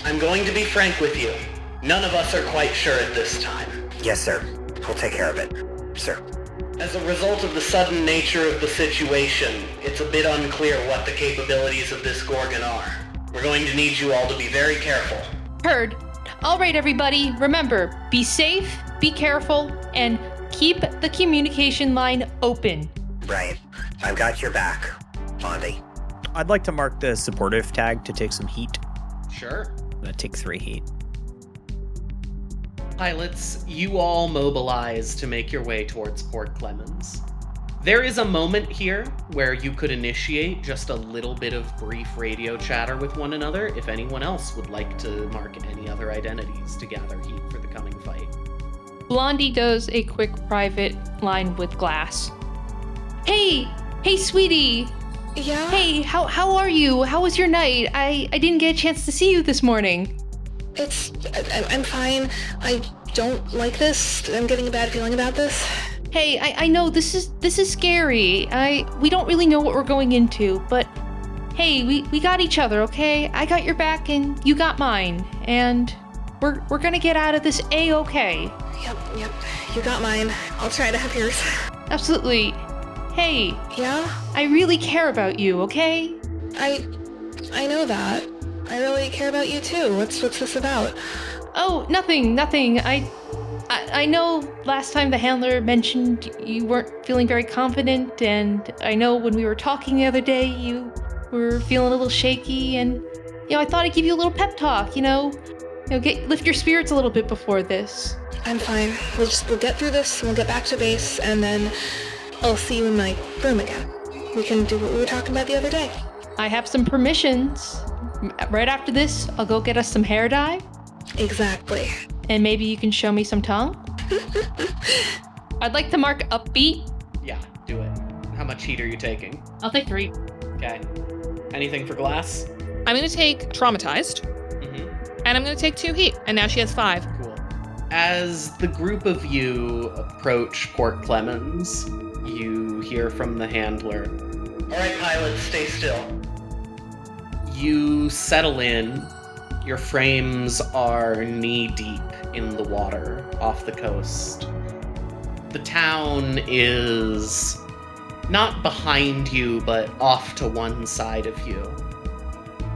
I'm going to be frank with you. None of us are quite sure at this time. Yes, sir. We'll take care of it, sir. As a result of the sudden nature of the situation, it's a bit unclear what the capabilities of this Gorgon are. We're going to need you all to be very careful. Heard. All right, everybody. Remember, be safe, be careful, and keep the communication line open. Right. I've got your back, Blondie. I'd like to mark the supportive tag to take some heat. Sure. I'm gonna take 3 heat. Pilots, you all mobilize to make your way towards Port Clemens. There is a moment here where you could initiate just a little bit of brief radio chatter with one another if anyone else would like to mark any other identities to gather heat for the coming fight. Blondie does a quick private line with Glass. Hey, sweetie. Yeah? Hey, how are you? How was your night? I didn't get a chance to see you this morning. I'm fine. I don't like this. I'm getting a bad feeling about this. Hey, I know this is scary. We don't really know what we're going into, but hey, we got each other, okay? I got your back and you got mine, and we're gonna get out of this A-okay. Yep. You got mine. I'll try to have yours. Absolutely. Hey. Yeah? I really care about you, okay? I know that. I really care about you too. What's this about? Oh, nothing. I know last time the handler mentioned you weren't feeling very confident, and I know when we were talking the other day you were feeling a little shaky, and I thought I'd give you a little pep talk, lift your spirits a little bit before this. I'm fine. We'll get through this, and we'll get back to base, and then I'll see you in my room again. We can do what we were talking about the other day. I have some permissions. Right after this, I'll go get us some hair dye. Exactly. And maybe you can show me some tongue? I'd like to mark upbeat. Yeah, do it. How much heat are you taking? I'll take 3. Okay. Anything for Glass? I'm going to take traumatized. And I'm going to take 2 heat. And now she has 5. Cool. As the group of you approach Port Clemens, you hear from the handler. All right, pilots, stay still. You settle in. Your frames are knee-deep in the water off the coast. The town is not behind you, but off to one side of you.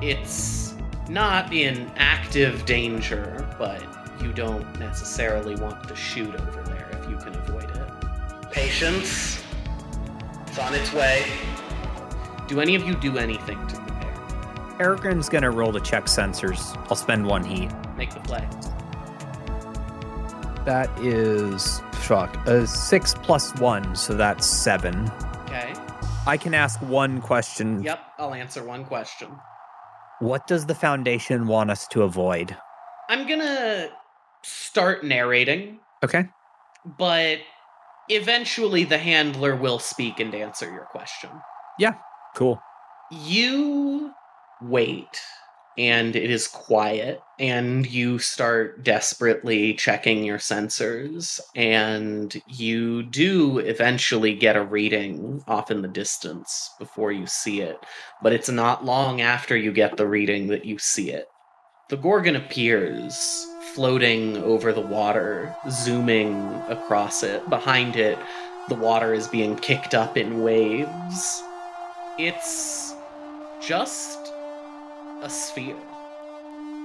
It's not in active danger, but you don't necessarily want to shoot over there if you can avoid it. Patience. It's on its way. Do any of you do anything to prepare? Peregrine's gonna roll to check sensors. I'll spend 1 heat. Make the play. That is, a 6 plus 1, so that's 7. Okay. I can ask one question. Yep, I'll answer one question. What does the Foundation want us to avoid? I'm gonna start narrating. Okay. But eventually the handler will speak and answer your question. Yeah, cool. You wait, and it is quiet, and you start desperately checking your sensors, and you do eventually get a reading off in the distance before you see it, but it's not long after you get the reading that you see it. The Gorgon appears, floating over the water, zooming across it. Behind it, the water is being kicked up in waves. It's just a sphere.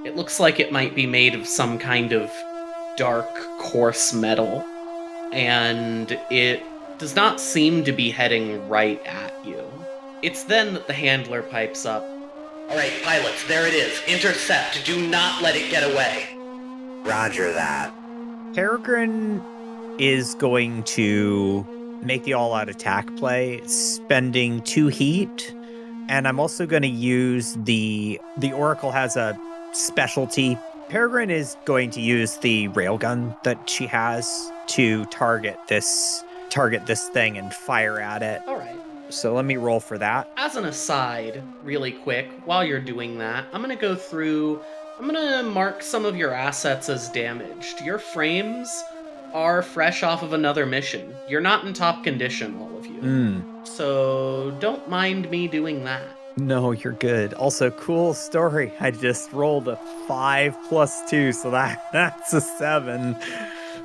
It looks like it might be made of some kind of dark, coarse metal, and it does not seem to be heading right at you. It's then that the handler pipes up. All right, pilots, there it is. Intercept. Do not let it get away. Roger that. Peregrine is going to make the all-out attack play, spending 2 heat, and I'm also going to use the Oracle has a specialty. Peregrine is going to use the railgun that she has to target this thing and fire at it. All right. So let me roll for that. As an aside, really quick, while you're doing that, I'm going to mark some of your assets as damaged. Your frames are fresh off of another mission. You're not in top condition, all of you. So don't mind me doing that. No, you're good. Also, cool story. I just rolled a 5 plus 2, so that's a 7.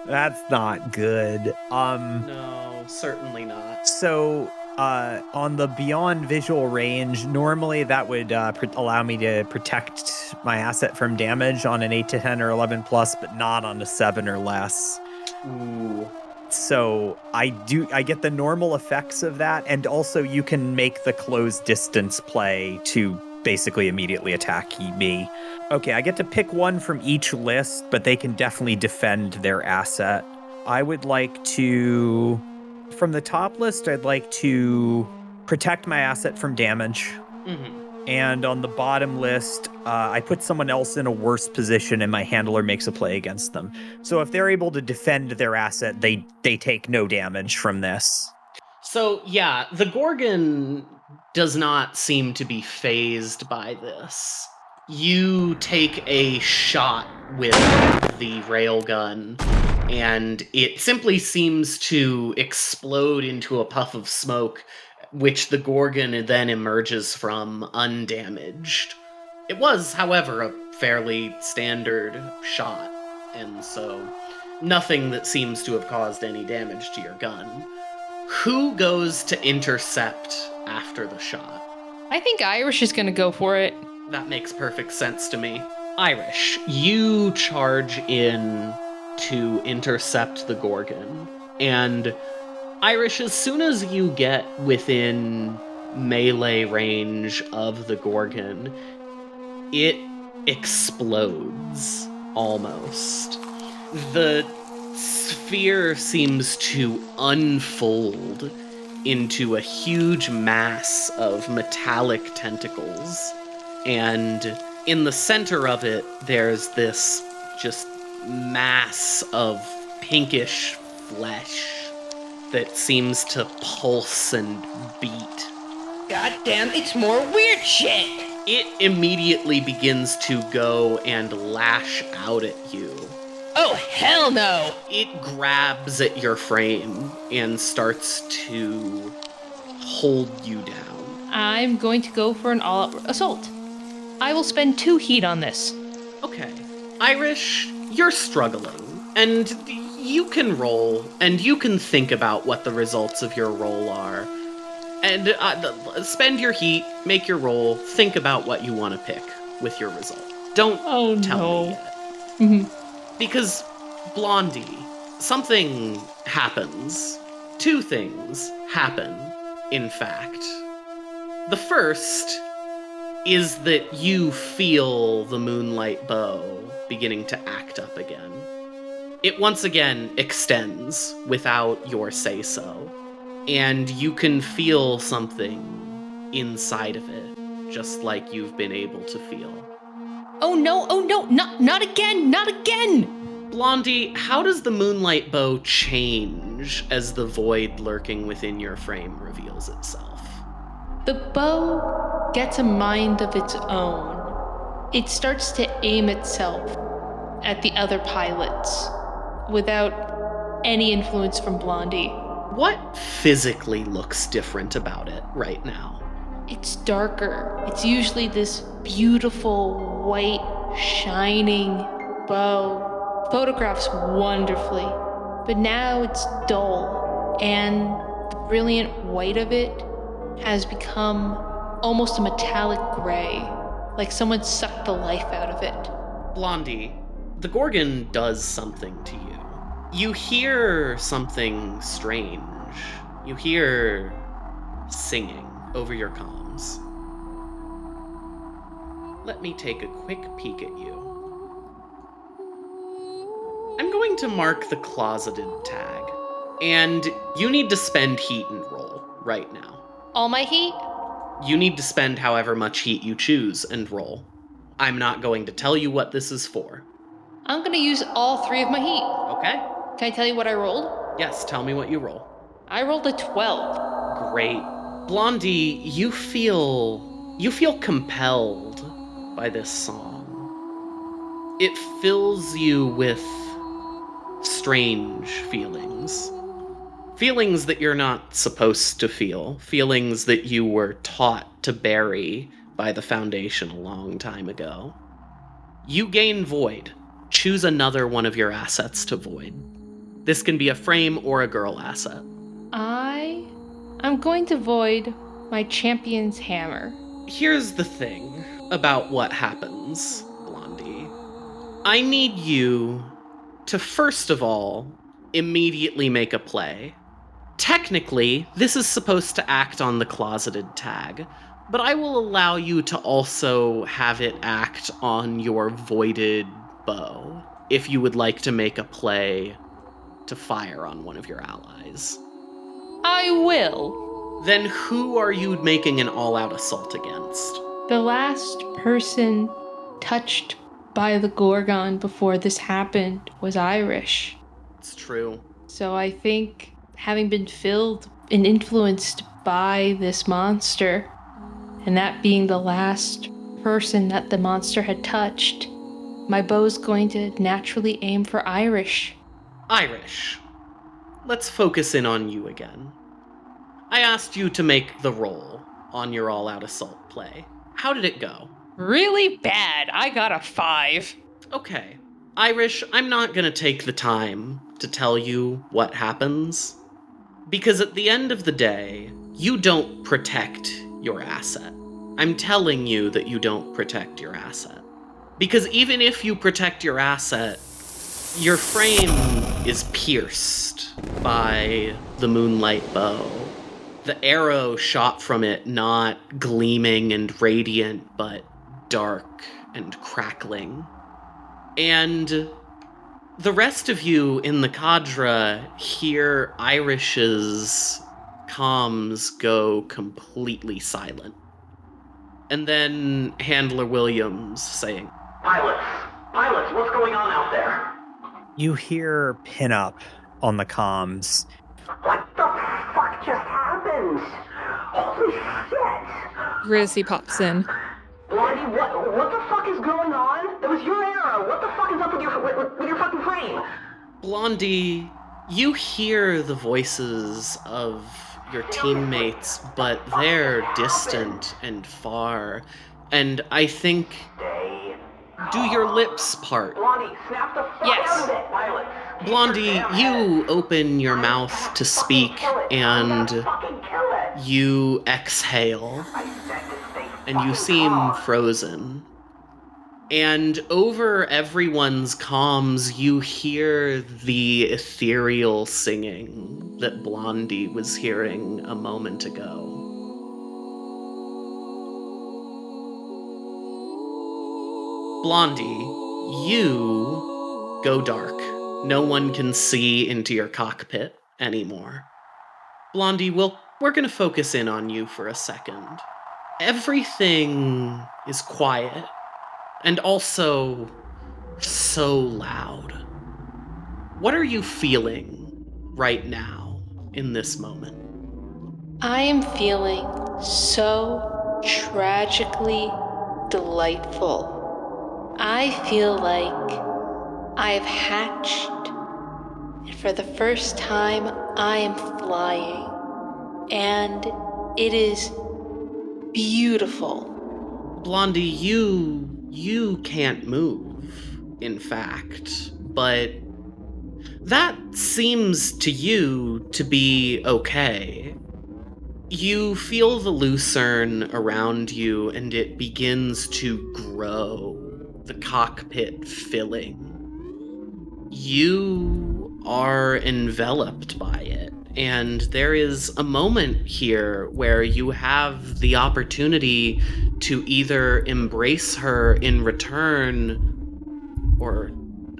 That's not good. No, certainly not. So, on the beyond visual range, normally that would allow me to protect my asset from damage on an 8 to 10 or 11 plus, but not on a 7 or less. Ooh. So I get the normal effects of that, and also you can make the close distance play to basically immediately attack me. Okay, I get to pick one from each list, but they can definitely defend their asset. I would like to, from the top list, I'd like to protect my asset from damage. Mm-hmm. And on the bottom list, I put someone else in a worse position and my handler makes a play against them. So if they're able to defend their asset, they take no damage from this. So yeah, the Gorgon does not seem to be fazed by this. You take a shot with the railgun, and it simply seems to explode into a puff of smoke, which the Gorgon then emerges from undamaged. It was, however, a fairly standard shot, and so nothing that seems to have caused any damage to your gun. Who goes to intercept after the shot? I think Irish is gonna go for it. That makes perfect sense to me. Irish, you charge in to intercept the Gorgon, and Irish, as soon as you get within melee range of the Gorgon, it explodes, almost. The sphere seems to unfold into a huge mass of metallic tentacles, and in the center of it, there's this just mass of pinkish flesh that seems to pulse and beat. God damn, it's more weird shit! It immediately begins to go and lash out at you. Oh, hell no! It grabs at your frame and starts to hold you down. I'm going to go for an all-out assault. I will spend 2 heat on this. Okay. Irish, you're struggling, and you can roll, and you can think about what the results of your roll are. And spend your heat, make your roll, think about what you want to pick with your result. Don't tell me yet. Mm-hmm. Because, Blondie, something happens. 2 things happen, in fact. The first is that you feel the moonlight bow beginning to act up again. It once again extends without your say-so, and you can feel something inside of it, just like you've been able to feel. Oh no, not again, not again! Blondie, how does the moonlight bow change as the void lurking within your frame reveals itself? The bow gets a mind of its own. It starts to aim itself at the other pilots without any influence from Blondie. What physically looks different about it right now? It's darker. It's usually this beautiful, white, shining bow. Photographs wonderfully. But now it's dull, and the brilliant white of it has become almost a metallic gray, like someone sucked the life out of it. Blondie, the Gorgon does something to you. You hear something strange. You hear singing over your comms. Let me take a quick peek at you. I'm going to mark the closeted tag, and you need to spend heat and roll right now. All my heat? You need to spend however much heat you choose and roll. I'm not going to tell you what this is for. I'm gonna use all 3 of my heat. Okay. Can I tell you what I rolled? Yes, tell me what you roll. I rolled a 12. Great. Blondie, you feel compelled by this song. It fills you with strange feelings. Feelings that you're not supposed to feel. Feelings that you were taught to bury by the Foundation a long time ago. You gain void. Choose another one of your assets to void. This can be a frame or a girl asset. I'm going to void my champion's hammer. Here's the thing about what happens, Blondie. I need you to, first of all, immediately make a play. Technically, this is supposed to act on the closeted tag, but I will allow you to also have it act on your voided bow, if you would like to make a play to fire on one of your allies. I will. Then who are you making an all-out assault against? The last person touched by the Gorgon before this happened was Irish. It's true. So I think, having been filled and influenced by this monster, and that being the last person that the monster had touched, my bow's going to naturally aim for Irish. Irish, let's focus in on you again. I asked you to make the roll on your all-out assault play. How did it go? Really bad. I got a 5. Okay. Irish, I'm not gonna take the time to tell you what happens, because at the end of the day, you don't protect your asset. I'm telling you that you don't protect your asset. Because even if you protect your asset, your frame is pierced by the moonlight bow. The arrow shot from it not gleaming and radiant, but dark and crackling. And the rest of you in the cadre hear Irish's comms go completely silent. And then Handler Williams saying, Pilots, what's going on out there? You hear Pinup on the comms. What the fuck just happened? Holy shit! Eurydice pops in. Blondie, what the fuck is going on? It was your arrow. What the fuck is up with your fucking frame? time! Blondie, you hear the voices of your teammates, but they're distant and far. And I think... Do your lips part? Blondie, snap the fuck out of it, Violet. Blondie, you open your mouth to speak, and you exhale, and you seem frozen. And over everyone's comms, you hear the ethereal singing that Blondie was hearing a moment ago. Blondie, you go dark. No one can see into your cockpit anymore. Blondie, we're gonna focus in on you for a second. Everything is quiet, and also so loud. What are you feeling right now in this moment? I am feeling so tragically delightful. I feel like I've hatched, and for the first time, I am flying. And it is beautiful. Blondie, you can't move, in fact, but that seems to you to be okay. You feel the lucerne around you, and it begins to grow, the cockpit filling. You are enveloped by it, and there is a moment here where you have the opportunity to either embrace her in return or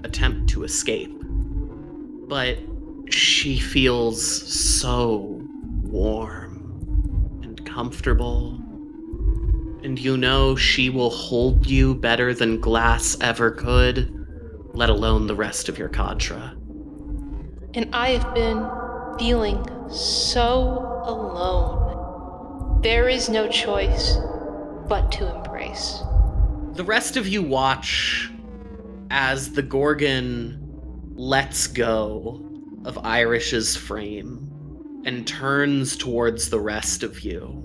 attempt to escape. But she feels so warm and comfortable, and you know she will hold you better than glass ever could, let alone the rest of your cadre. And I have been feeling so alone. There is no choice but to embrace. The rest of you watch as the Gorgon lets go of Irish's frame and turns towards the rest of you,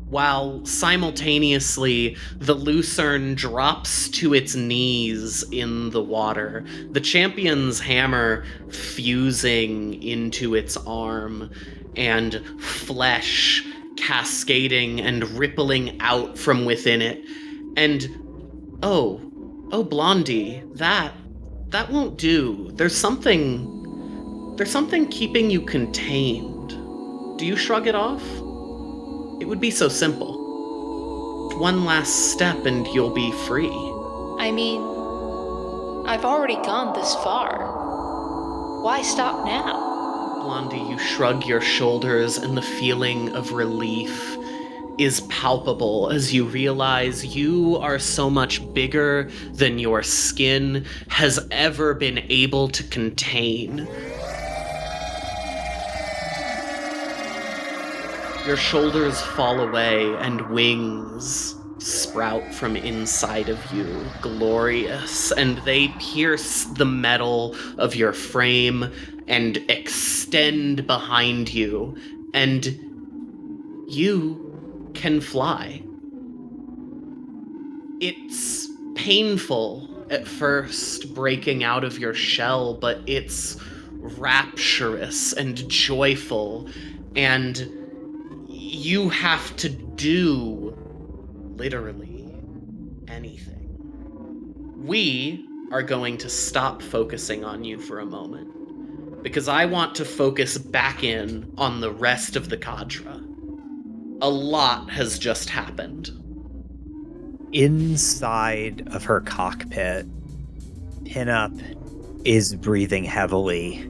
while simultaneously the lucerne drops to its knees in the water, the champion's hammer fusing into its arm, and flesh cascading and rippling out from within it. And oh Blondie, that won't do. There's something keeping you contained. Do you shrug it off? It would be so simple. One last step and you'll be free. I mean, I've already gone this far. Why stop now? Blondie, you shrug your shoulders, and the feeling of relief is palpable as you realize you are so much bigger than your skin has ever been able to contain. Your shoulders fall away and wings sprout from inside of you, glorious, and they pierce the metal of your frame and extend behind you, and you can fly. It's painful at first breaking out of your shell, but it's rapturous and joyful, and you have to do literally anything. We are going to stop focusing on you for a moment, because I want to focus back in on the rest of the cadre. A lot has just happened. Inside of her cockpit, Pinup is breathing heavily.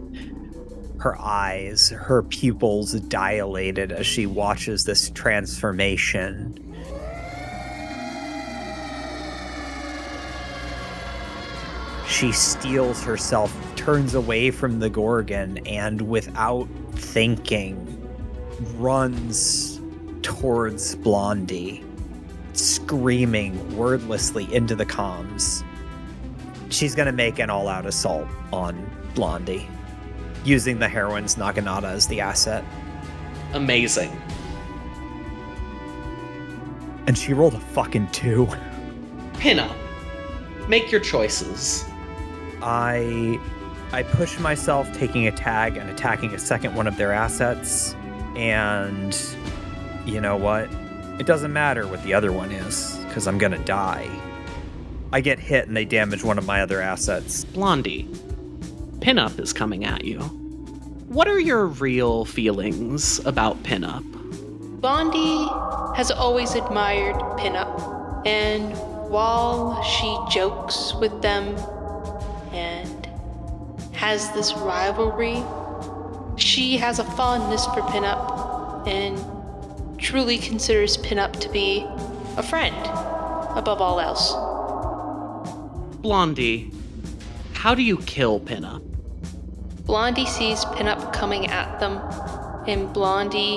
Her eyes, her pupils dilated as she watches this transformation. She steels herself, turns away from the Gorgon, and without thinking, runs towards Blondie, screaming wordlessly into the comms. She's going to make an all-out assault on Blondie, using the heroine's Naginata as the asset. Amazing. And she rolled a fucking 2. Pinup, make your choices. I push myself, taking a tag and attacking a second one of their assets. And you know what? It doesn't matter what the other one is, because I'm going to die. I get hit and they damage one of my other assets. Blondie, Pinup is coming at you. What are your real feelings about Pinup? Blondie has always admired Pinup, and while she jokes with them and has this rivalry, she has a fondness for Pinup and truly considers Pinup to be a friend above all else. Blondie, how do you kill Pinup? Blondie sees Pinup coming at them, and Blondie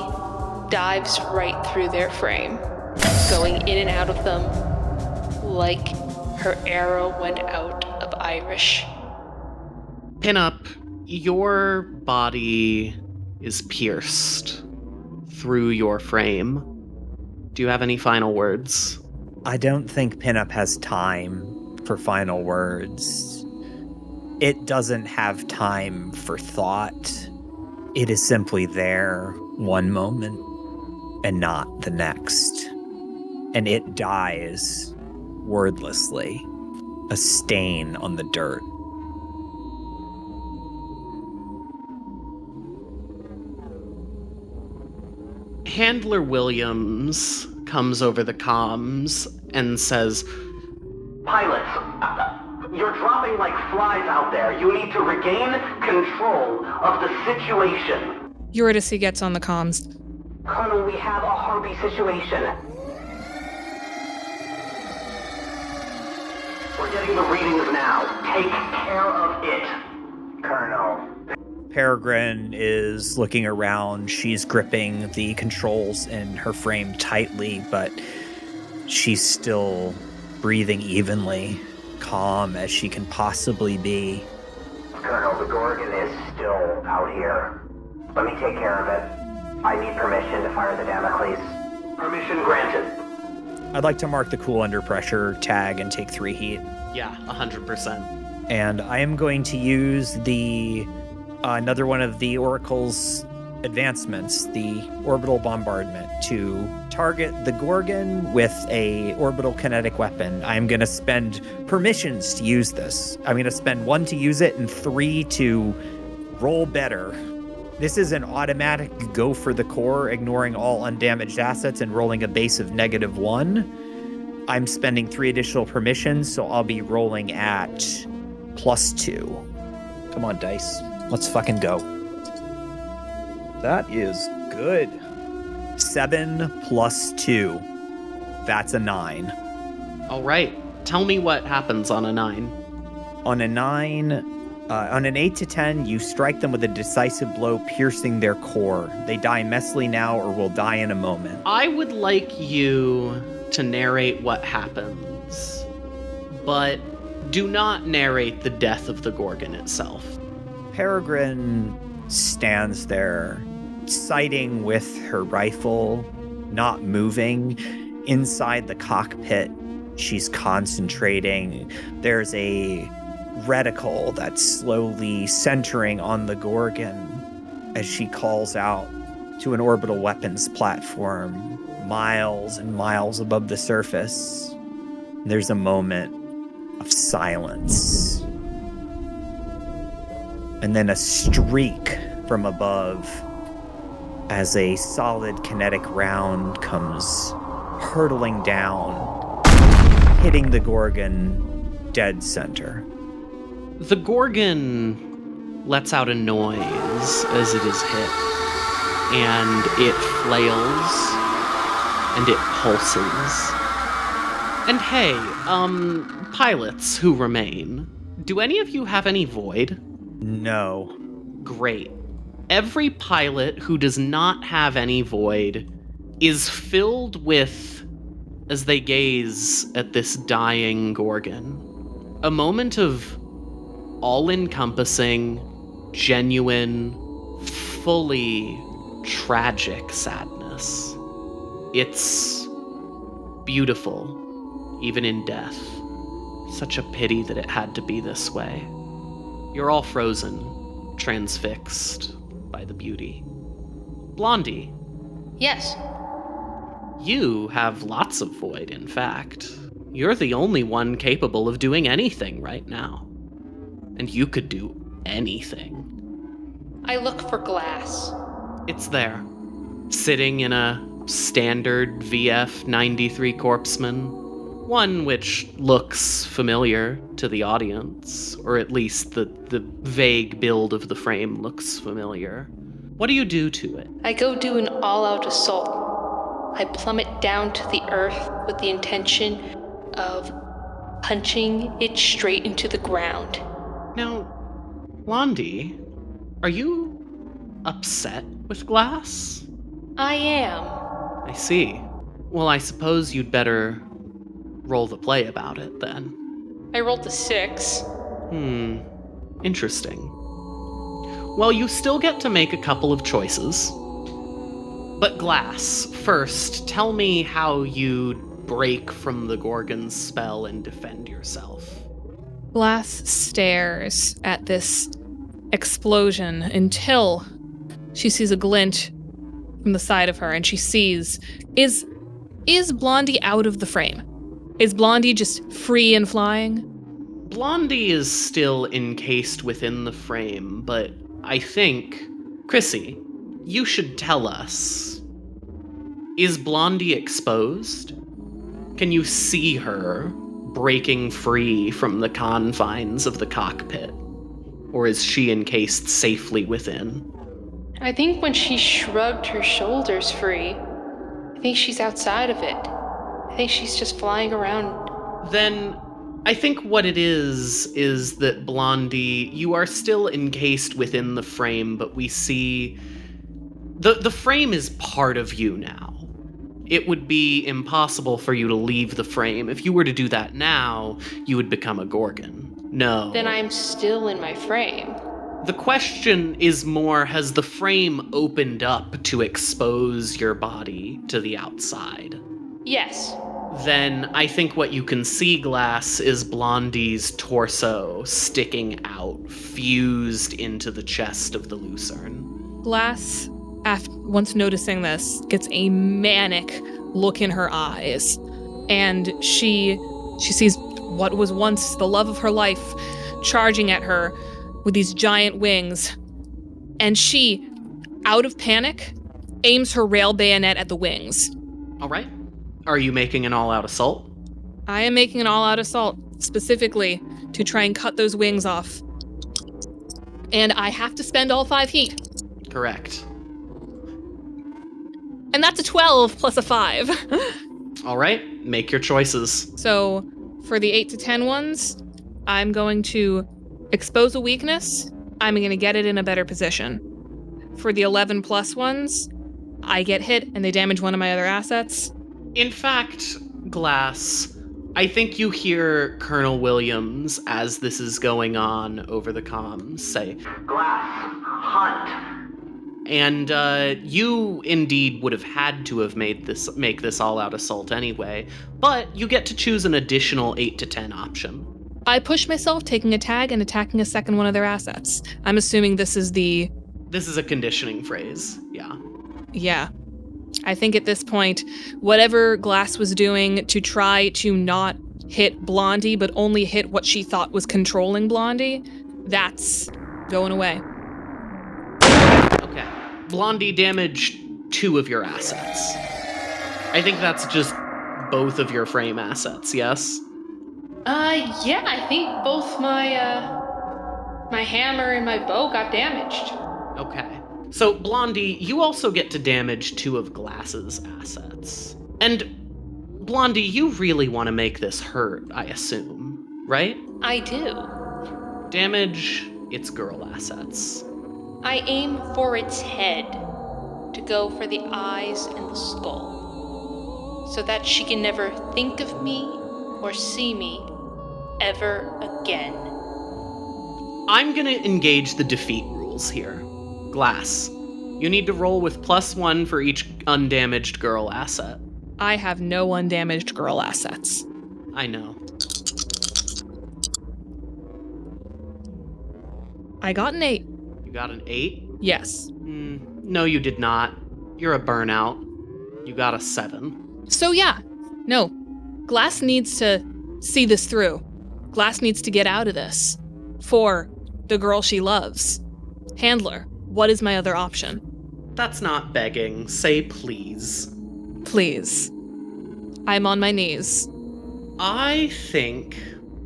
dives right through their frame, going in and out of them like her arrow went out of Irish. Pinup, your body is pierced through your frame. Do you have any final words? I don't think Pinup has time for final words. It doesn't have time for thought. It is simply there one moment and not the next. And it dies wordlessly, a stain on the dirt. Handler Williams comes over the comms and says, Pilots, you're dropping like flies out there. You need to regain control of the situation. Eurydice gets on the comms. Colonel, we have a Harvey situation. We're getting the readings now. Take care of it, Colonel. Peregrine is looking around. She's gripping the controls in her frame tightly, but she's still breathing evenly, calm as she can possibly be. Colonel, the Gorgon is still out here. Let me take care of it. I need permission to fire the Damocles. Permission granted. I'd like to mark the cool under pressure tag and take 3 heat. Yeah, 100%. And I am going to use the another one of the Oracle's advancements, the orbital bombardment, to target the Gorgon with a orbital kinetic weapon. I'm going to spend permissions to use this. I'm going to spend 1 to use it and 3 to roll better. This is an automatic go for the core, ignoring all undamaged assets and rolling a base of -1. I'm spending 3 additional permissions, so I'll be rolling at +2. Come on, dice. Let's fucking go. That is good. 7 + 2. That's a 9. All right. Tell me what happens on a 9. On a 9, on an 8 to 10, you strike them with a decisive blow, piercing their core. They die messily now or will die in a moment. I would like you to narrate what happens, but do not narrate the death of the Gorgon itself. Peregrine stands there, sighting with her rifle, not moving. Inside the cockpit, she's concentrating. There's a reticle that's slowly centering on the Gorgon as she calls out to an orbital weapons platform miles and miles above the surface. There's a moment of silence. And then a streak from above as a solid kinetic round comes hurtling down, hitting the Gorgon dead center. The Gorgon lets out a noise as it is hit, and it flails, and it pulses. And hey, pilots who remain, do any of you have any void? No. Great. Every pilot who does not have any void is filled with, as they gaze at this dying Gorgon, A moment of all-encompassing, genuine, fully tragic sadness. It's beautiful, even in death. Such a pity that it had to be this way. You're all frozen, transfixed by the beauty. Blondie. Yes. You have lots of void, in fact. You're the only one capable of doing anything right now. And you could do anything. I look for glass. It's there, sitting in a standard VF 93 Corpsman. One which looks familiar to the audience, or at least the vague build of the frame looks familiar. What do you do to it? I go do an all-out assault. I plummet down to the earth with the intention of punching it straight into the ground. Now, Blondie, are you upset with glass? I am. I see. Well, I suppose you'd better roll the play about it, then. I rolled a 6. Interesting. Well, you still get to make a couple of choices. But Glass, first, tell me how you'd break from the Gorgon's spell and defend yourself. Glass stares at this explosion until she sees a glint from the side of her, and she sees, is Blondie out of the frame? Is Blondie just free and flying? Blondie is still encased within the frame, but I think, Chrissy, you should tell us. Is Blondie exposed? Can you see her breaking free from the confines of the cockpit? Or is she encased safely within? I think when she shrugged her shoulders free, I think she's outside of it. I think she's just flying around. Then I think what it is that Blondie, you are still encased within the frame, but we see the frame is part of you now. It would be impossible for you to leave the frame. If you were to do that now, you would become a Gorgon. No. Then I'm still in my frame. The question is more, has the frame opened up to expose your body to the outside? Yes. Then I think what you can see, Glass, is Blondie's torso sticking out, fused into the chest of the Lucerne. Glass, once noticing this, gets a manic look in her eyes, and she sees what was once the love of her life charging at her with these giant wings, and she, out of panic, aims her rail bayonet at the wings. All right. Are you making an all-out assault? I am making an all-out assault, specifically to try and cut those wings off. And I have to spend all 5 heat. Correct. And that's a 12 plus a 5. All right, make your choices. So for the 8 to 10 ones, I'm going to expose a weakness. I'm going to get it in a better position. For the 11 plus ones, I get hit and they damage one of my other assets. In fact, Glass, I think you hear Colonel Williams, as this is going on over the comms, say, Glass, hunt. And you indeed would have had to have make this all-out assault anyway, but you get to choose an additional 8 to 10 option. I push myself, taking a tag and attacking a second one of their assets. I'm assuming this is a conditioning phrase, yeah. Yeah. I think at this point, whatever Glass was doing to try to not hit Blondie, but only hit what she thought was controlling Blondie, that's going away. Okay. Blondie damaged 2 of your assets. I think that's just both of your frame assets, yes? Yeah, I think both my hammer and my bow got damaged. Okay. So, Blondie, you also get to damage 2 of Glass's assets. And, Blondie, you really want to make this hurt, I assume, right? I do. Damage its girl assets. I aim for its head to go for the eyes and the skull, so that she can never think of me or see me ever again. I'm gonna engage the defeat rules here. Glass, you need to roll with +1 for each undamaged girl asset. I have no undamaged girl assets. I know. I got an 8. You got an 8? Yes. No, you did not. You're a burnout. You got a 7. So yeah, no. Glass needs to see this through. Glass needs to get out of this. For the girl she loves. Handler, what is my other option? That's not begging. Say please. Please. I'm on my knees. I think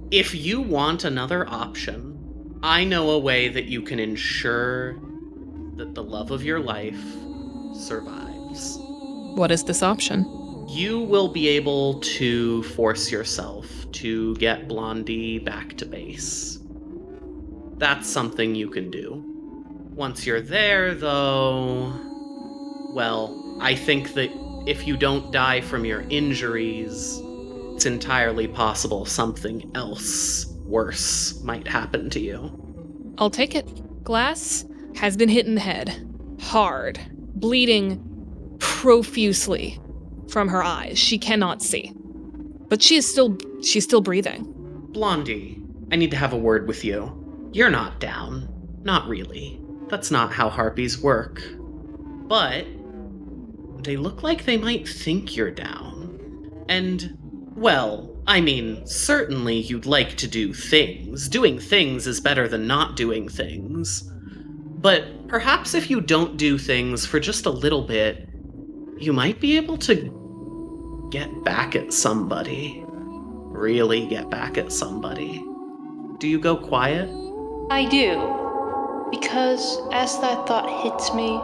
if you want another option, I know a way that you can ensure that the love of your life survives. What is this option? You will be able to force yourself to get Blondie back to base. That's something you can do. Once you're there, though, well, I think that if you don't die from your injuries, it's entirely possible something else worse might happen to you. I'll take it. Glass has been hit in the head. Hard. Bleeding profusely from her eyes. She cannot see. But she's still breathing. Blondie, I need to have a word with you. You're not down. Not really. That's not how harpies work. But they look like they might think you're down. And, well, I mean, certainly you'd like to do things. Doing things is better than not doing things. But perhaps if you don't do things for just a little bit, you might be able to get back at somebody. Really get back at somebody. Do you go quiet? I do, because as that thought hits me,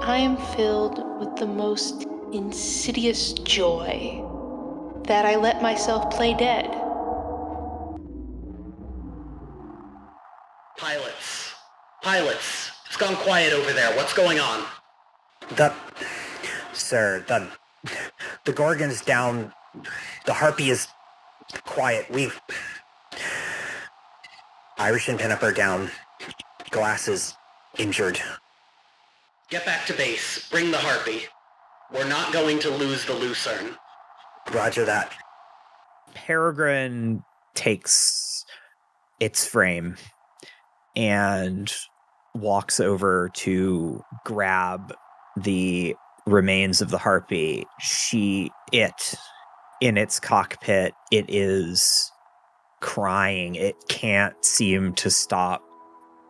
I am filled with the most insidious joy that I let myself play dead. Pilots, it's gone quiet over there. What's going on? Sir, the Gorgon's down. The Harpy is quiet. Irish and Pinup are down. Glass is injured. Get back to base. Bring the Harpy. We're not going to lose the Lucerne. Roger that. Peregrine takes its frame and walks over to grab the remains of the Harpy. In its cockpit, it is crying. It can't seem to stop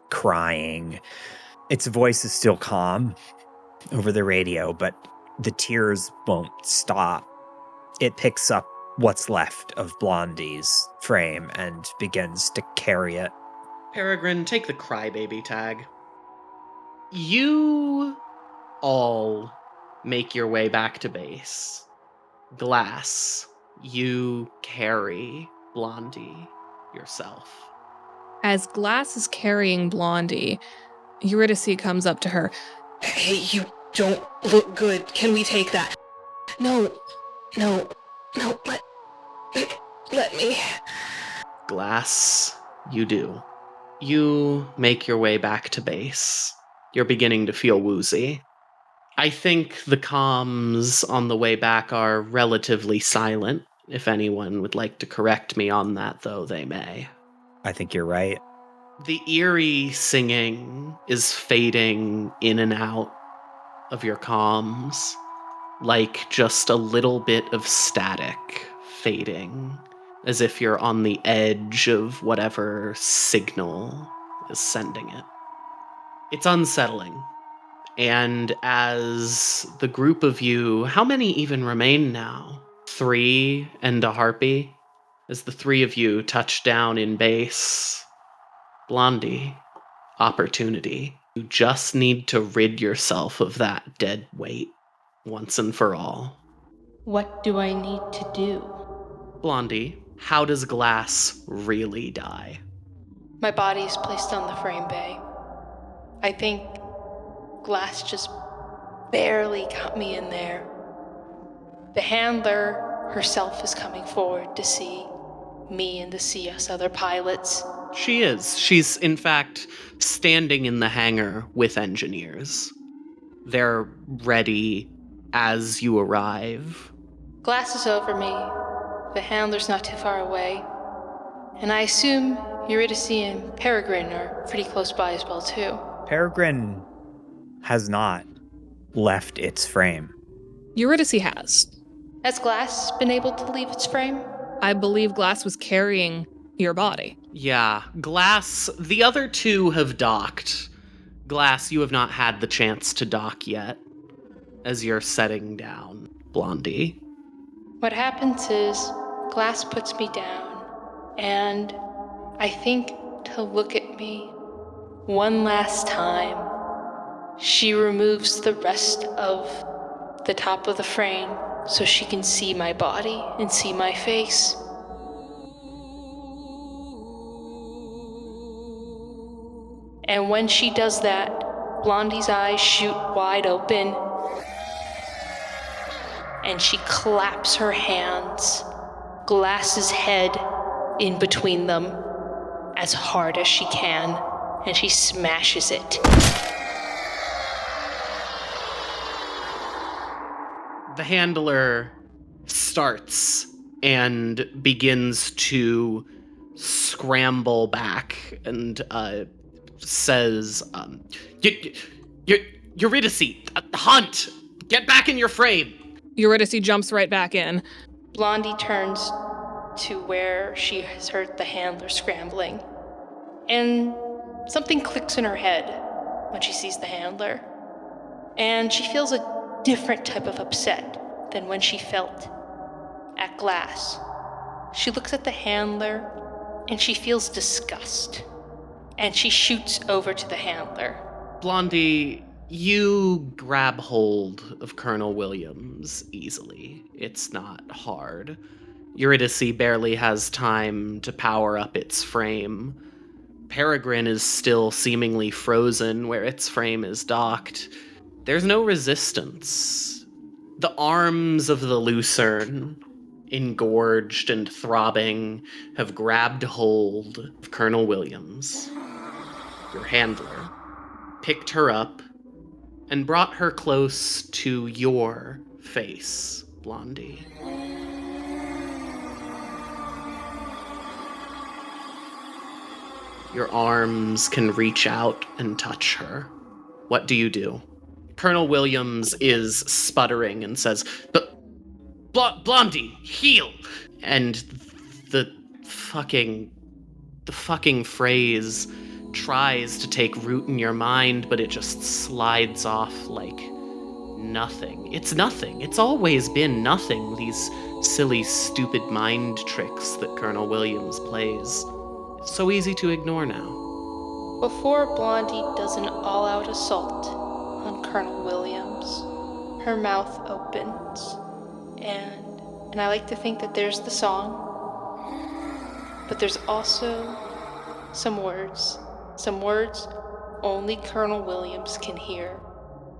crying. Its voice is still calm over the radio, but the tears won't stop. It picks up what's left of Blondie's frame and begins to carry it. Peregrine, take the crybaby tag. You all make your way back to base. Glass, you carry Blondie yourself. As Glass is carrying Blondie, Eurydice comes up to her. Hey, you don't look good. Can we take that? No, let me. Glass, you do. You make your way back to base. You're beginning to feel woozy. I think the comms on the way back are relatively silent. If anyone would like to correct me on that, though, they may. I think you're right. The eerie singing is fading in and out of your comms, like just a little bit of static fading, as if you're on the edge of whatever signal is sending it. It's unsettling. And as the group of you, how many even remain now? 3 and a Harpy? As the 3 of you touch down in base, Blondie, opportunity. You just need to rid yourself of that dead weight once and for all. What do I need to do? Blondie, how does Glass really die? My body is placed on the frame bay. I think Glass just barely got me in there. The handler herself is coming forward to see me and to see us other pilots. She is. She's, in fact, standing in the hangar with engineers. They're ready as you arrive. Glass is over me. The handler's not too far away. And I assume Eurydice and Peregrine are pretty close by as well, too. Peregrine has not left its frame. Eurydice has. Has Glass been able to leave its frame? I believe Glass was carrying your body. Yeah, Glass, the other two have docked. Glass, you have not had the chance to dock yet, as you're setting down, Blondie. What happens is, Glass puts me down, and I think to look at me one last time. She removes the rest of the top of the frame so she can see my body and see my face. And when she does that, Blondie's eyes shoot wide open, and she claps her hands, Glass's head in between them, as hard as she can, and she smashes it. The handler starts and begins to scramble back and says, Eurydice, Hunt, get back in your frame. Eurydice jumps right back in. Blondie turns to where she has heard the handler scrambling, and something clicks in her head when she sees the handler, and she feels a different type of upset than when she felt at Glass. She looks at the handler, and she feels disgust, and she shoots over to the handler. Blondie, you grab hold of Colonel Williams easily. It's not hard. Eurydice barely has time to power up its frame. Peregrine is still seemingly frozen where its frame is docked. There's no resistance. The arms of the Lucerne, engorged and throbbing, have grabbed hold of Colonel Williams, your handler, picked her up, and brought her close to your face, Blondie. Your arms can reach out and touch her. What do you do? Colonel Williams is sputtering and says, Blondie, heal! And the fucking phrase tries to take root in your mind, but it just slides off like nothing. It's nothing. It's always been nothing, these silly, stupid mind tricks that Colonel Williams plays. It's so easy to ignore now. Before Blondie does an all-out assault on Colonel Williams, her mouth opens, and I like to think that there's the song, but there's also some words only Colonel Williams can hear.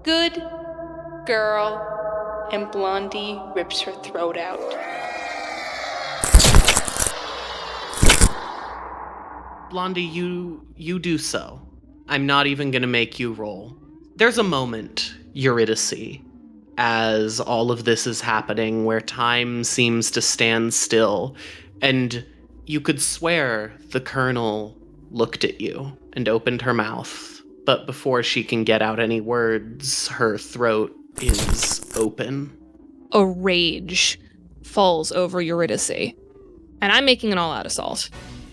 Good girl, and Blondie rips her throat out. Blondie, you do so. I'm not even gonna make you roll. There's a moment, Eurydice, as all of this is happening, where time seems to stand still, and you could swear the Colonel looked at you and opened her mouth, but before she can get out any words, her throat is open. A rage falls over Eurydice, and I'm making an all-out assault.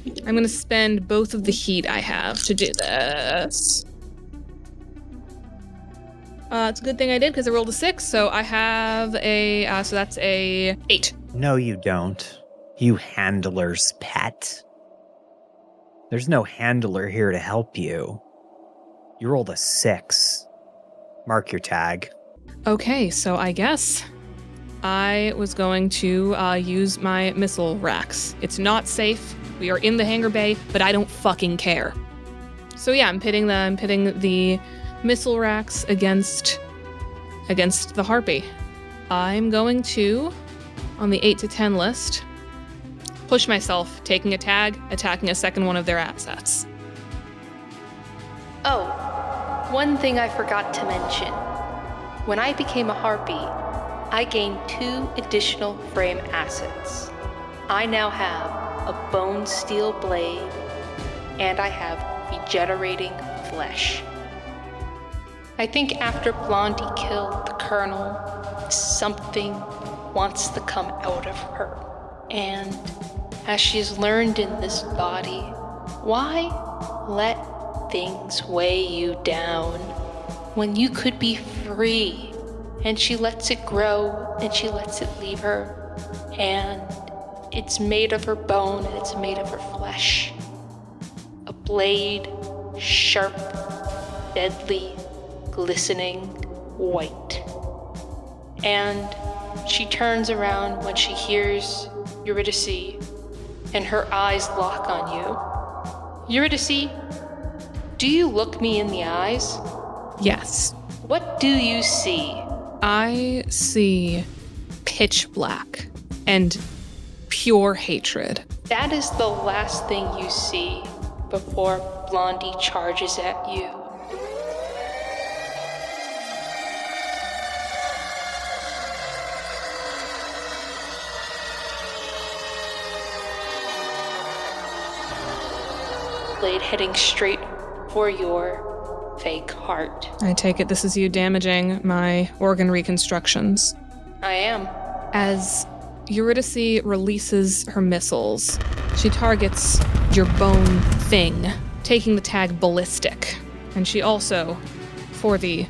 I'm going to spend both of the heat I have to do this. It's a good thing I did because I rolled a 6, so I have a, so that's a 8. No, you don't. You handler's pet. There's no handler here to help you. You rolled a 6. Mark your tag. Okay, so I guess I was going to use my missile racks. It's not safe. We are in the hangar bay, but I don't fucking care. So yeah, I'm pitting the missile racks against the Harpy. I'm going to, on the 8 to 10 list, push myself, taking a tag, attacking a second one of their assets. Oh, one thing I forgot to mention. When I became a harpy, I gained 2 additional frame assets. I now have a bone steel blade, and I have regenerating flesh. I think after Blondie killed the Colonel, something wants to come out of her. And as she's learned in this body, why let things weigh you down when you could be free? And she lets it grow, and she lets it leave her, and it's made of her bone, and it's made of her flesh. A blade, sharp, deadly, glistening white. And she turns around when she hears Eurydice, and her eyes lock on you. Eurydice, do you look me in the eyes? Yes. What do you see? I see pitch black and pure hatred. That is the last thing you see before Blondie charges at you. Blade heading straight for your fake heart. I take it this is you damaging my organ reconstructions. I am. As Eurydice releases her missiles, she targets your bone thing, taking the tag ballistic. And she also, for the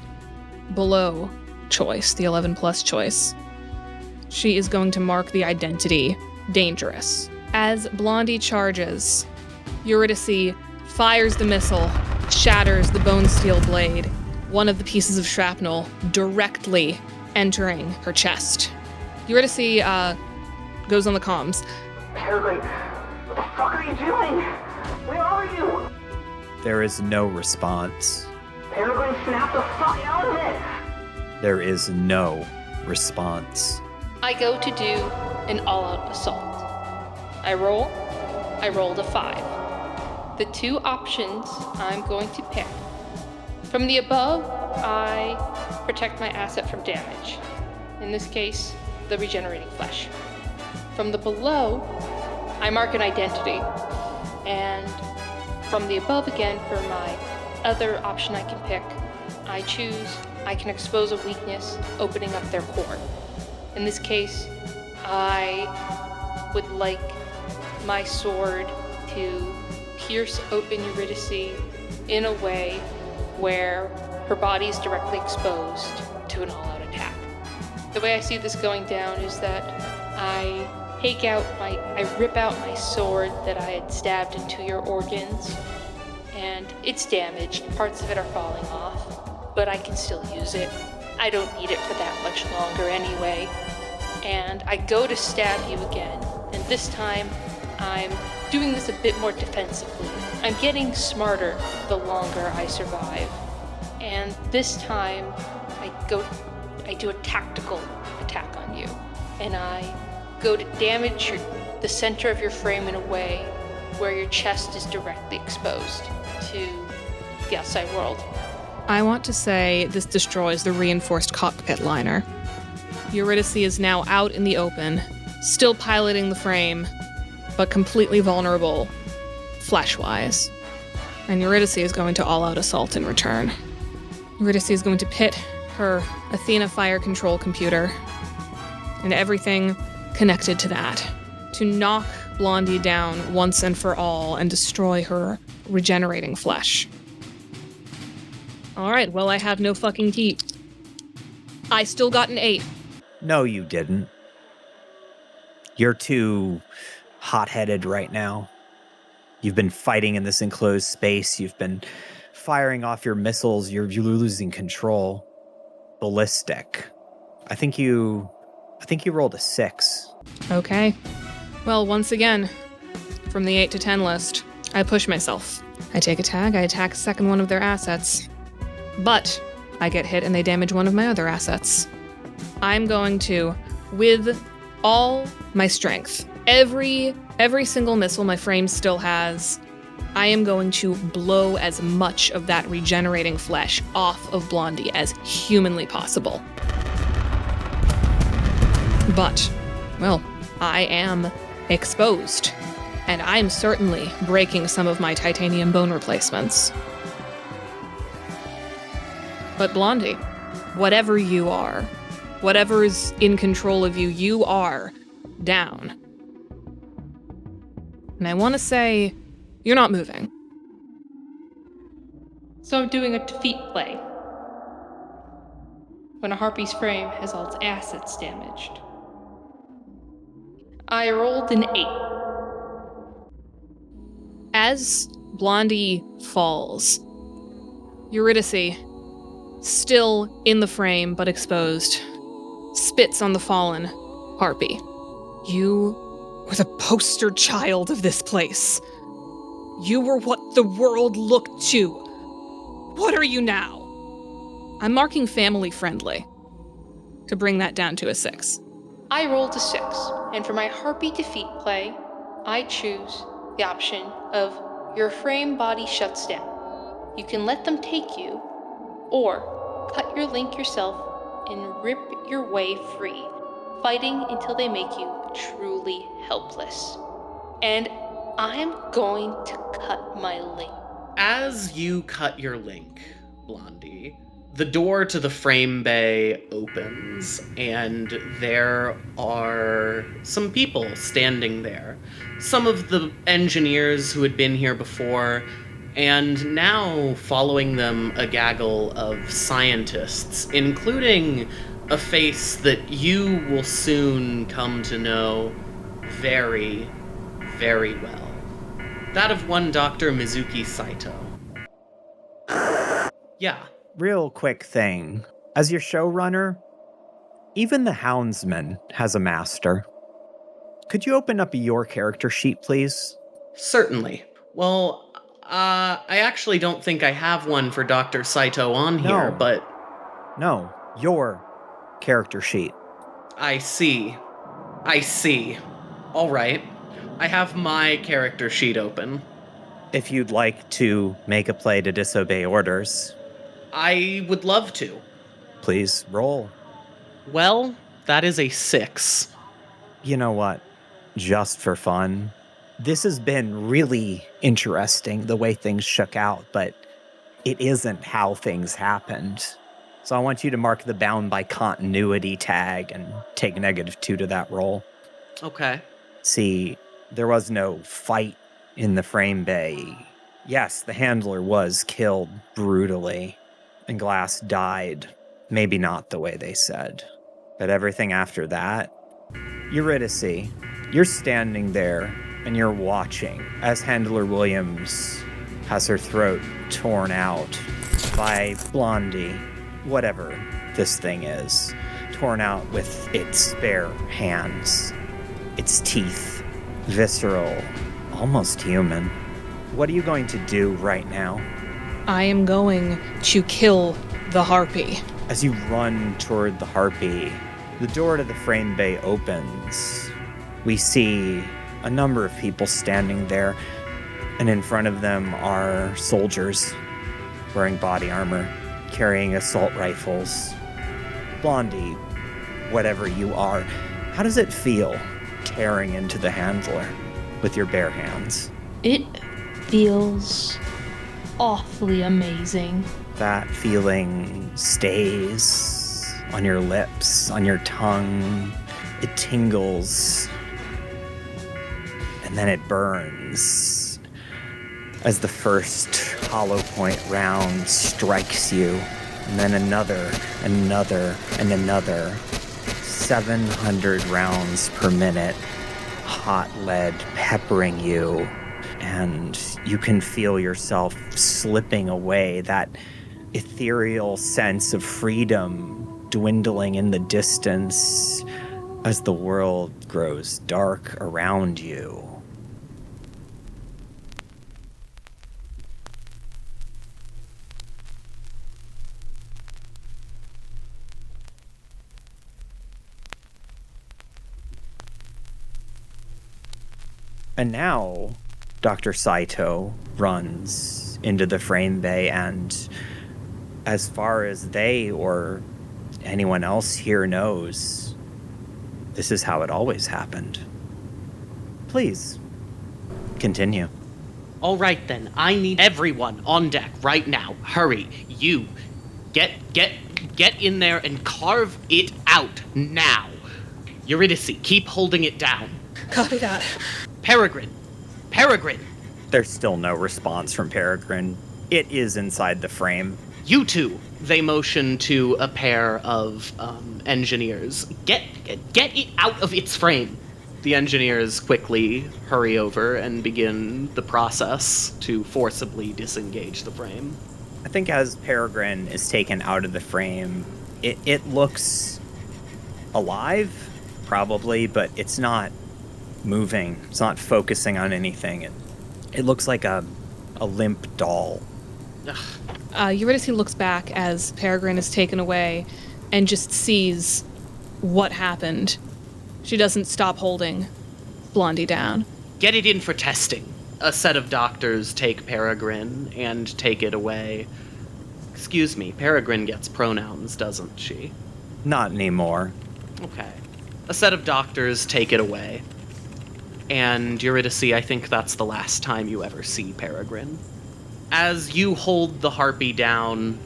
below choice, the 11+ choice, she is going to mark the identity dangerous. As Blondie charges, Eurydice fires the missile, shatters the bone steel blade, one of the pieces of shrapnel directly entering her chest. Eurydice goes on the comms. Peregrine, what the fuck are you doing? Where are you? There is no response. Peregrine, snap the fuck out of it! There is no response. I go to do an all-out assault. I rolled a 5. The 2 options I'm going to pick. From the above, I protect my asset from damage. In this case, the regenerating flesh. From the below, I mark an identity. And from the above again, for my other option I can pick, I choose I can expose a weakness, opening up their core. In this case, I would like my sword to pierce open Eurydice in a way where her body is directly exposed to an all-out attack. The way I see this going down is that I rip out my sword that I had stabbed into your organs, and it's damaged. Parts of it are falling off, but I can still use it. I don't need it for that much longer anyway. And I go to stab you again, and this time I'm doing this a bit more defensively. I'm getting smarter the longer I survive. And this time I do a tactical attack on you, and I go to damage the center of your frame in a way where your chest is directly exposed to the outside world. I want to say this destroys the reinforced cockpit liner. Eurydice is now out in the open, still piloting the frame, but completely vulnerable, flesh-wise. And Eurydice is going to all-out assault in return. Eurydice is going to pit her Athena fire control computer and everything connected to that to knock Blondie down once and for all and destroy her regenerating flesh. All right, well, I have no fucking heat. I still got an 8. No, you didn't. You're too hot-headed right now. You've been fighting in this enclosed space. You've been firing off your missiles. You're losing control. Ballistic. I think you rolled a 6. Okay. Well, once again, from the 8 to 10 list, I push myself. I take a tag, I attack a second one of their assets. But I get hit and they damage one of my other assets. I'm going to, with all my strength Every single missile my frame still has, I am going to blow as much of that regenerating flesh off of Blondie as humanly possible. But, well, I am exposed, and I'm certainly breaking some of my titanium bone replacements. But Blondie, whatever you are, whatever's in control of you, you are down. And I want to say, you're not moving. So I'm doing a defeat play. When a harpy's frame has all its assets damaged. I rolled an 8. As Blondie falls, Eurydice, still in the frame but exposed, spits on the fallen harpy. You were the poster child of this place. You were what the world looked to. What are you now? I'm marking family friendly to bring that down to a 6. I rolled a 6, and for my harpy defeat play, I choose the option of your frame body shuts down. You can let them take you, or cut your link yourself and rip your way free, fighting until they make you truly helpless. And I'm going to cut my link. As you cut your link, Blondie, the door to the frame bay opens, and there are some people standing there. Some of the engineers who had been here before, and now following them a gaggle of scientists, including a face that you will soon come to know very, very well. That of one Dr. Mizuki Saito. Yeah. Real quick thing. As your showrunner, even the houndsman has a master. Could you open up your character sheet, please? Certainly. Well, I actually don't think I have one for Dr. Saito on here, but... No, your character sheet. I see. All right. I have my character sheet open. If you'd like to make a play to disobey orders, I would love to. please roll. Well, that is a 6. You know what? Just for fun, this has been really interesting the way things shook out, but it isn't how things happened. So I want you to mark the bound by continuity tag and take -2 to that roll. Okay. See, there was no fight in the frame bay. Yes, the handler was killed brutally, and Glass died. Maybe not the way they said. But everything after that, Eurydice, you're standing there and you're watching as Handler Williams has her throat torn out by Blondie, whatever this thing is, torn out with its bare hands, its teeth, visceral, almost human. What are you going to do right now? I am going to kill the harpy. As you run toward the harpy, the door to the frame bay opens. We see a number of people standing there, and in front of them are soldiers wearing body armor, carrying assault rifles. Blondie, whatever you are, how does it feel tearing into the handler with your bare hands? It feels awfully amazing. That feeling stays on your lips, on your tongue. It tingles, and then it burns as the first hollow point round strikes you, and then another, and another. 700 rounds per minute, hot lead peppering you, and you can feel yourself slipping away, that ethereal sense of freedom dwindling in the distance as the world grows dark around you. And now Dr. Saito runs into the frame bay, and as far as they or anyone else here knows, this is how it always happened. Please, continue. All right then, I need everyone on deck right now. Hurry, you. Get in there and carve it out now. Eurydice, keep holding it down. Copy that. Peregrine. There's still no response from Peregrine. It is inside the frame. You two. They motion to a pair of engineers. Get it out of its frame. The engineers quickly hurry over and begin the process to forcibly disengage the frame. I think as Peregrine is taken out of the frame, it looks alive, probably, but it's not moving. It's not focusing on anything. It looks like a limp doll. Eurydice looks back as Peregrine is taken away and just sees what happened. She doesn't stop holding Blondie down. Get it in for testing. A set of doctors take Peregrine and take it away. Excuse me, Peregrine gets pronouns, doesn't she? Not anymore. Okay. A set of doctors take it away. And Eurydice, I think that's the last time you ever see Peregrine. As you hold the harpy down,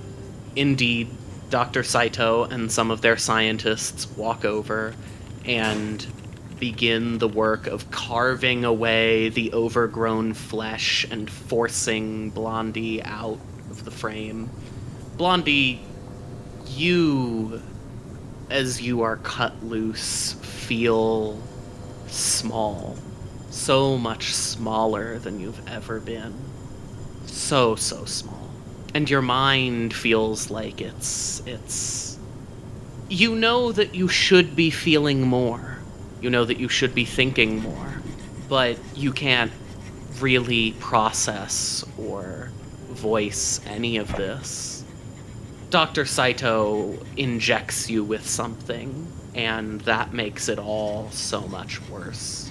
indeed, Dr. Saito and some of their scientists walk over and begin the work of carving away the overgrown flesh and forcing Blondie out of the frame. Blondie, you, as you are cut loose, feel small. So much smaller than you've ever been. So small. And your mind feels like it's... You know that you should be feeling more. You know that you should be thinking more. But you can't really process or voice any of this. Dr. Saito injects you with something, and that makes it all so much worse.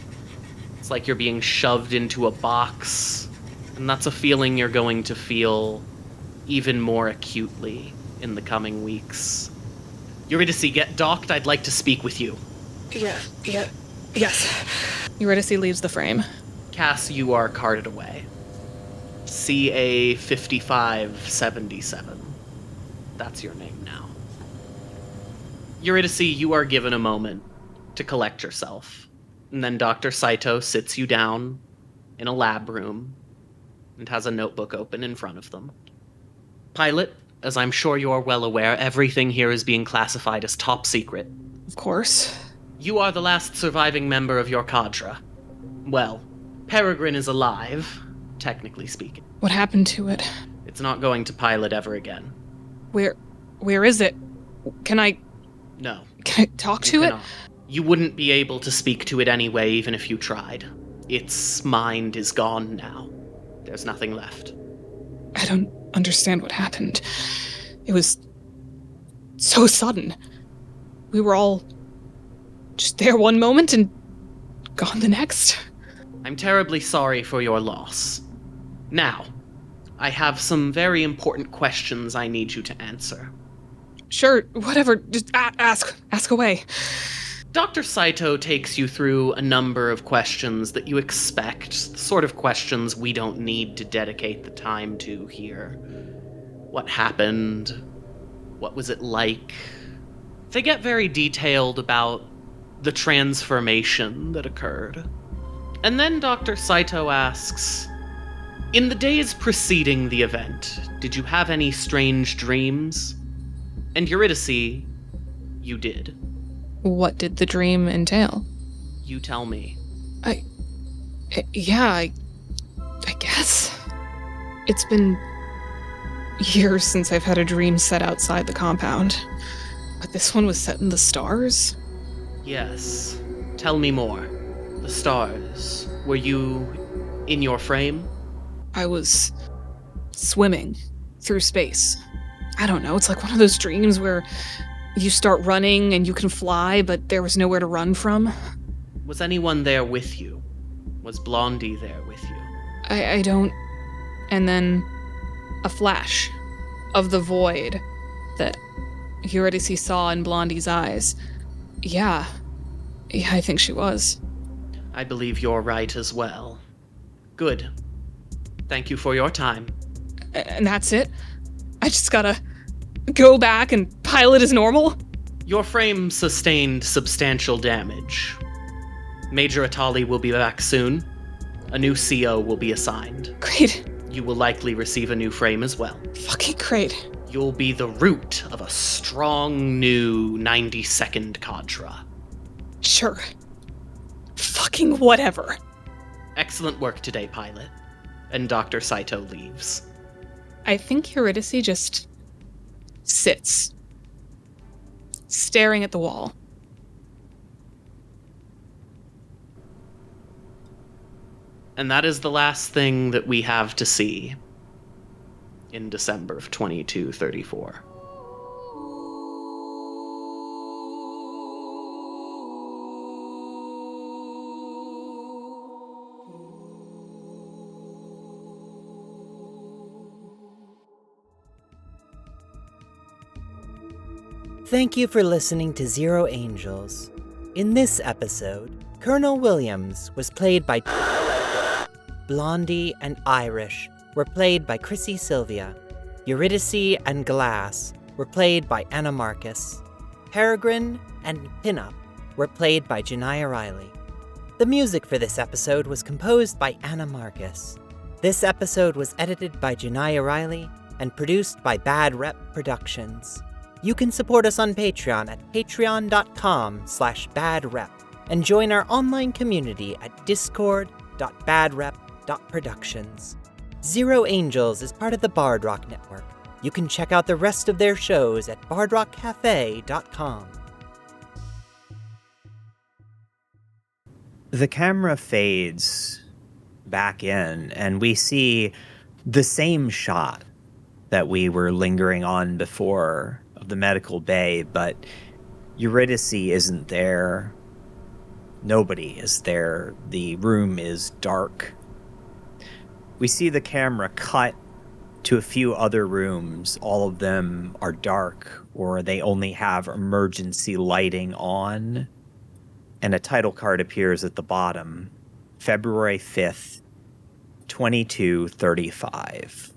It's like you're being shoved into a box, and that's a feeling you're going to feel even more acutely in the coming weeks. Eurydice, get docked. I'd like to speak with you. Yes. Eurydice leaves the frame. Cass, you are carted away. CA 5577. That's your name now. Eurydice, you are given a moment to collect yourself. And then Dr. Saito sits you down in a lab room and has a notebook open in front of them. Pilot, as I'm sure you are well aware, everything here is being classified as top secret. Of course. You are the last surviving member of your cadre. Well, Peregrine is alive, technically speaking. What happened to it? It's not going to Pilot ever again. Where is it? Can I talk to it? You wouldn't be able to speak to it anyway, even if you tried. Its mind is gone now. There's nothing left. I don't understand what happened. It was so sudden. We were all just there one moment and gone the next. I'm terribly sorry for your loss. Now, I have some very important questions I need you to answer. Sure, whatever. Just ask away. Dr. Saito takes you through a number of questions that you expect, the sort of questions we don't need to dedicate the time to here. What happened? What was it like? They get very detailed about the transformation that occurred. And then Dr. Saito asks, in the days preceding the event, did you have any strange dreams? And Eurydice, you did. What did the dream entail? You tell me. I guess. It's been years since I've had a dream set outside the compound. But this one was set in the stars? Yes. Tell me more. The stars. Were you in your frame? I was swimming through space. I don't know, it's like one of those dreams where you start running and you can fly, but there was nowhere to run from. Was anyone there with you? Was Blondie there with you? I don't... And then a flash of the void that Eurydice saw in Blondie's eyes. Yeah, I think she was. I believe you're right as well. Good. Thank you for your time. And that's it? I just gotta go back and pilot as normal? Your frame sustained substantial damage. Major Atali will be back soon. A new CO will be assigned. Great. You will likely receive a new frame as well. Fucking great. You'll be the root of a strong new 92nd Cadre. Sure. Fucking whatever. Excellent work today, Pilot. And Dr. Saito leaves. I think Eurydice just sits, staring at the wall. And that is the last thing that we have to see in December of 2234. Thank you for listening to Zero Angels. In this episode, Colonel Williams was played by Blondie and Irish were played by Chrissy Sylvia. Eurydice and Glass were played by Anna Marcus. Peregrine and Pinup were played by Jonaya Riley. The music for this episode was composed by Anna Marcus. This episode was edited by Jonaya Riley and produced by Bad Rep Productions. You can support us on Patreon at patreon.com/badrep and join our online community at discord.badrep.productions. Zero Angels is part of the Bard Rock Network. You can check out the rest of their shows at bardrockcafe.com. The camera fades back in, and we see the same shot that we were lingering on before of the medical bay, but Eurydice isn't there. Nobody is there. The room is dark. We see the camera cut to a few other rooms. All of them are dark, or they only have emergency lighting on. And a title card appears at the bottom. February 5th, 2235.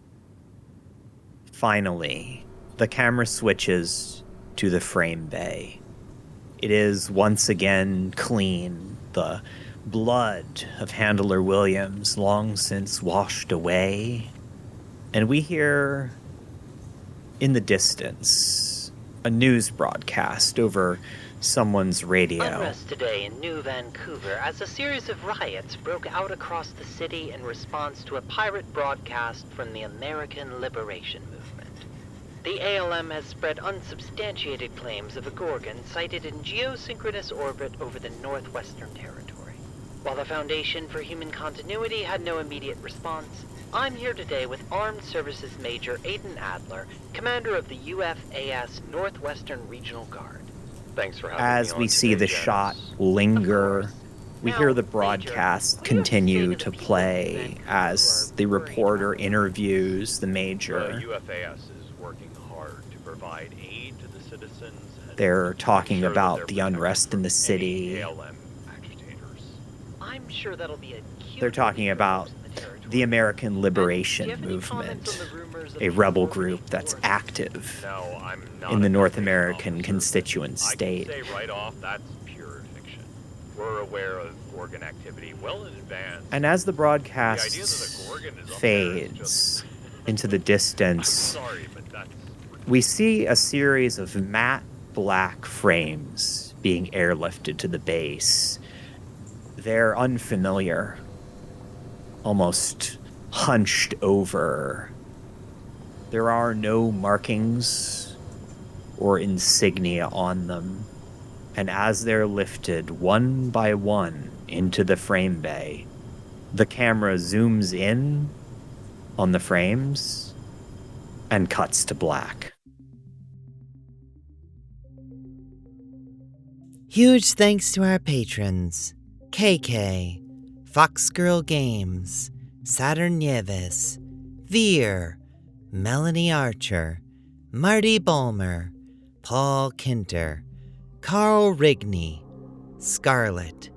Finally, the camera switches to the frame bay. It is once again clean. The blood of Handler Williams long since washed away. And we hear in the distance a news broadcast over someone's radio. Unrest today in New Vancouver as a series of riots broke out across the city in response to a pirate broadcast from the American Liberation Movement. The ALM has spread unsubstantiated claims of a Gorgon sighted in geosynchronous orbit over the Northwestern Territory. While the Foundation for Human Continuity had no immediate response, I'm here today with Armed Services Major Aiden Adler, commander of the UFAS Northwestern Regional Guard. Thanks for having me As we see the shot linger, we hear the broadcast continue to play as the reporter interviews the major. UFAS is working hard to provide aid to the citizens. They're talking about the unrest in the city. I'm sure that'll be a They're talking about the American Liberation Movement, a rebel group that's active in the North American constituent state. I can say right off, that's pure fiction. We're aware of Gorgon activity well in advance. And as the broadcast The idea that a Gorgon is up there is fades into the distance, we see a series of matte black frames being airlifted to the base. They're unfamiliar, almost hunched over. There are no markings or insignia on them. And as they're lifted one by one into the frame bay, the camera zooms in on the frames and cuts to black. Huge thanks to our patrons: KK, Foxgirl Games, Saturn Nieves, Veer, Melanie Archer, Marty Bulmer, Paul Kinter, Carl Rigney, Scarlett,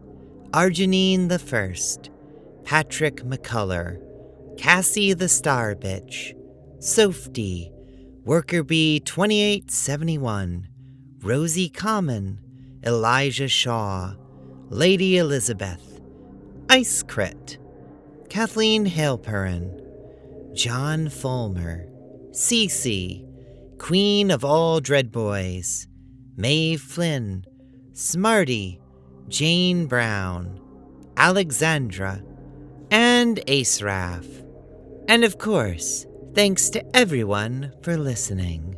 Arginine the First, Patrick McCullough, Cassie the Star Bitch, Softy, Worker Bee 2871, Rosie Common, Elijah Shaw, Lady Elizabeth, Ice Crit, Kathleen Halperin, John Fulmer, Cece, Queen of all Dreadboys, Maeve Flynn, Smarty, Jane Brown, Alexandra, and Aceraf. And of course, thanks to everyone for listening.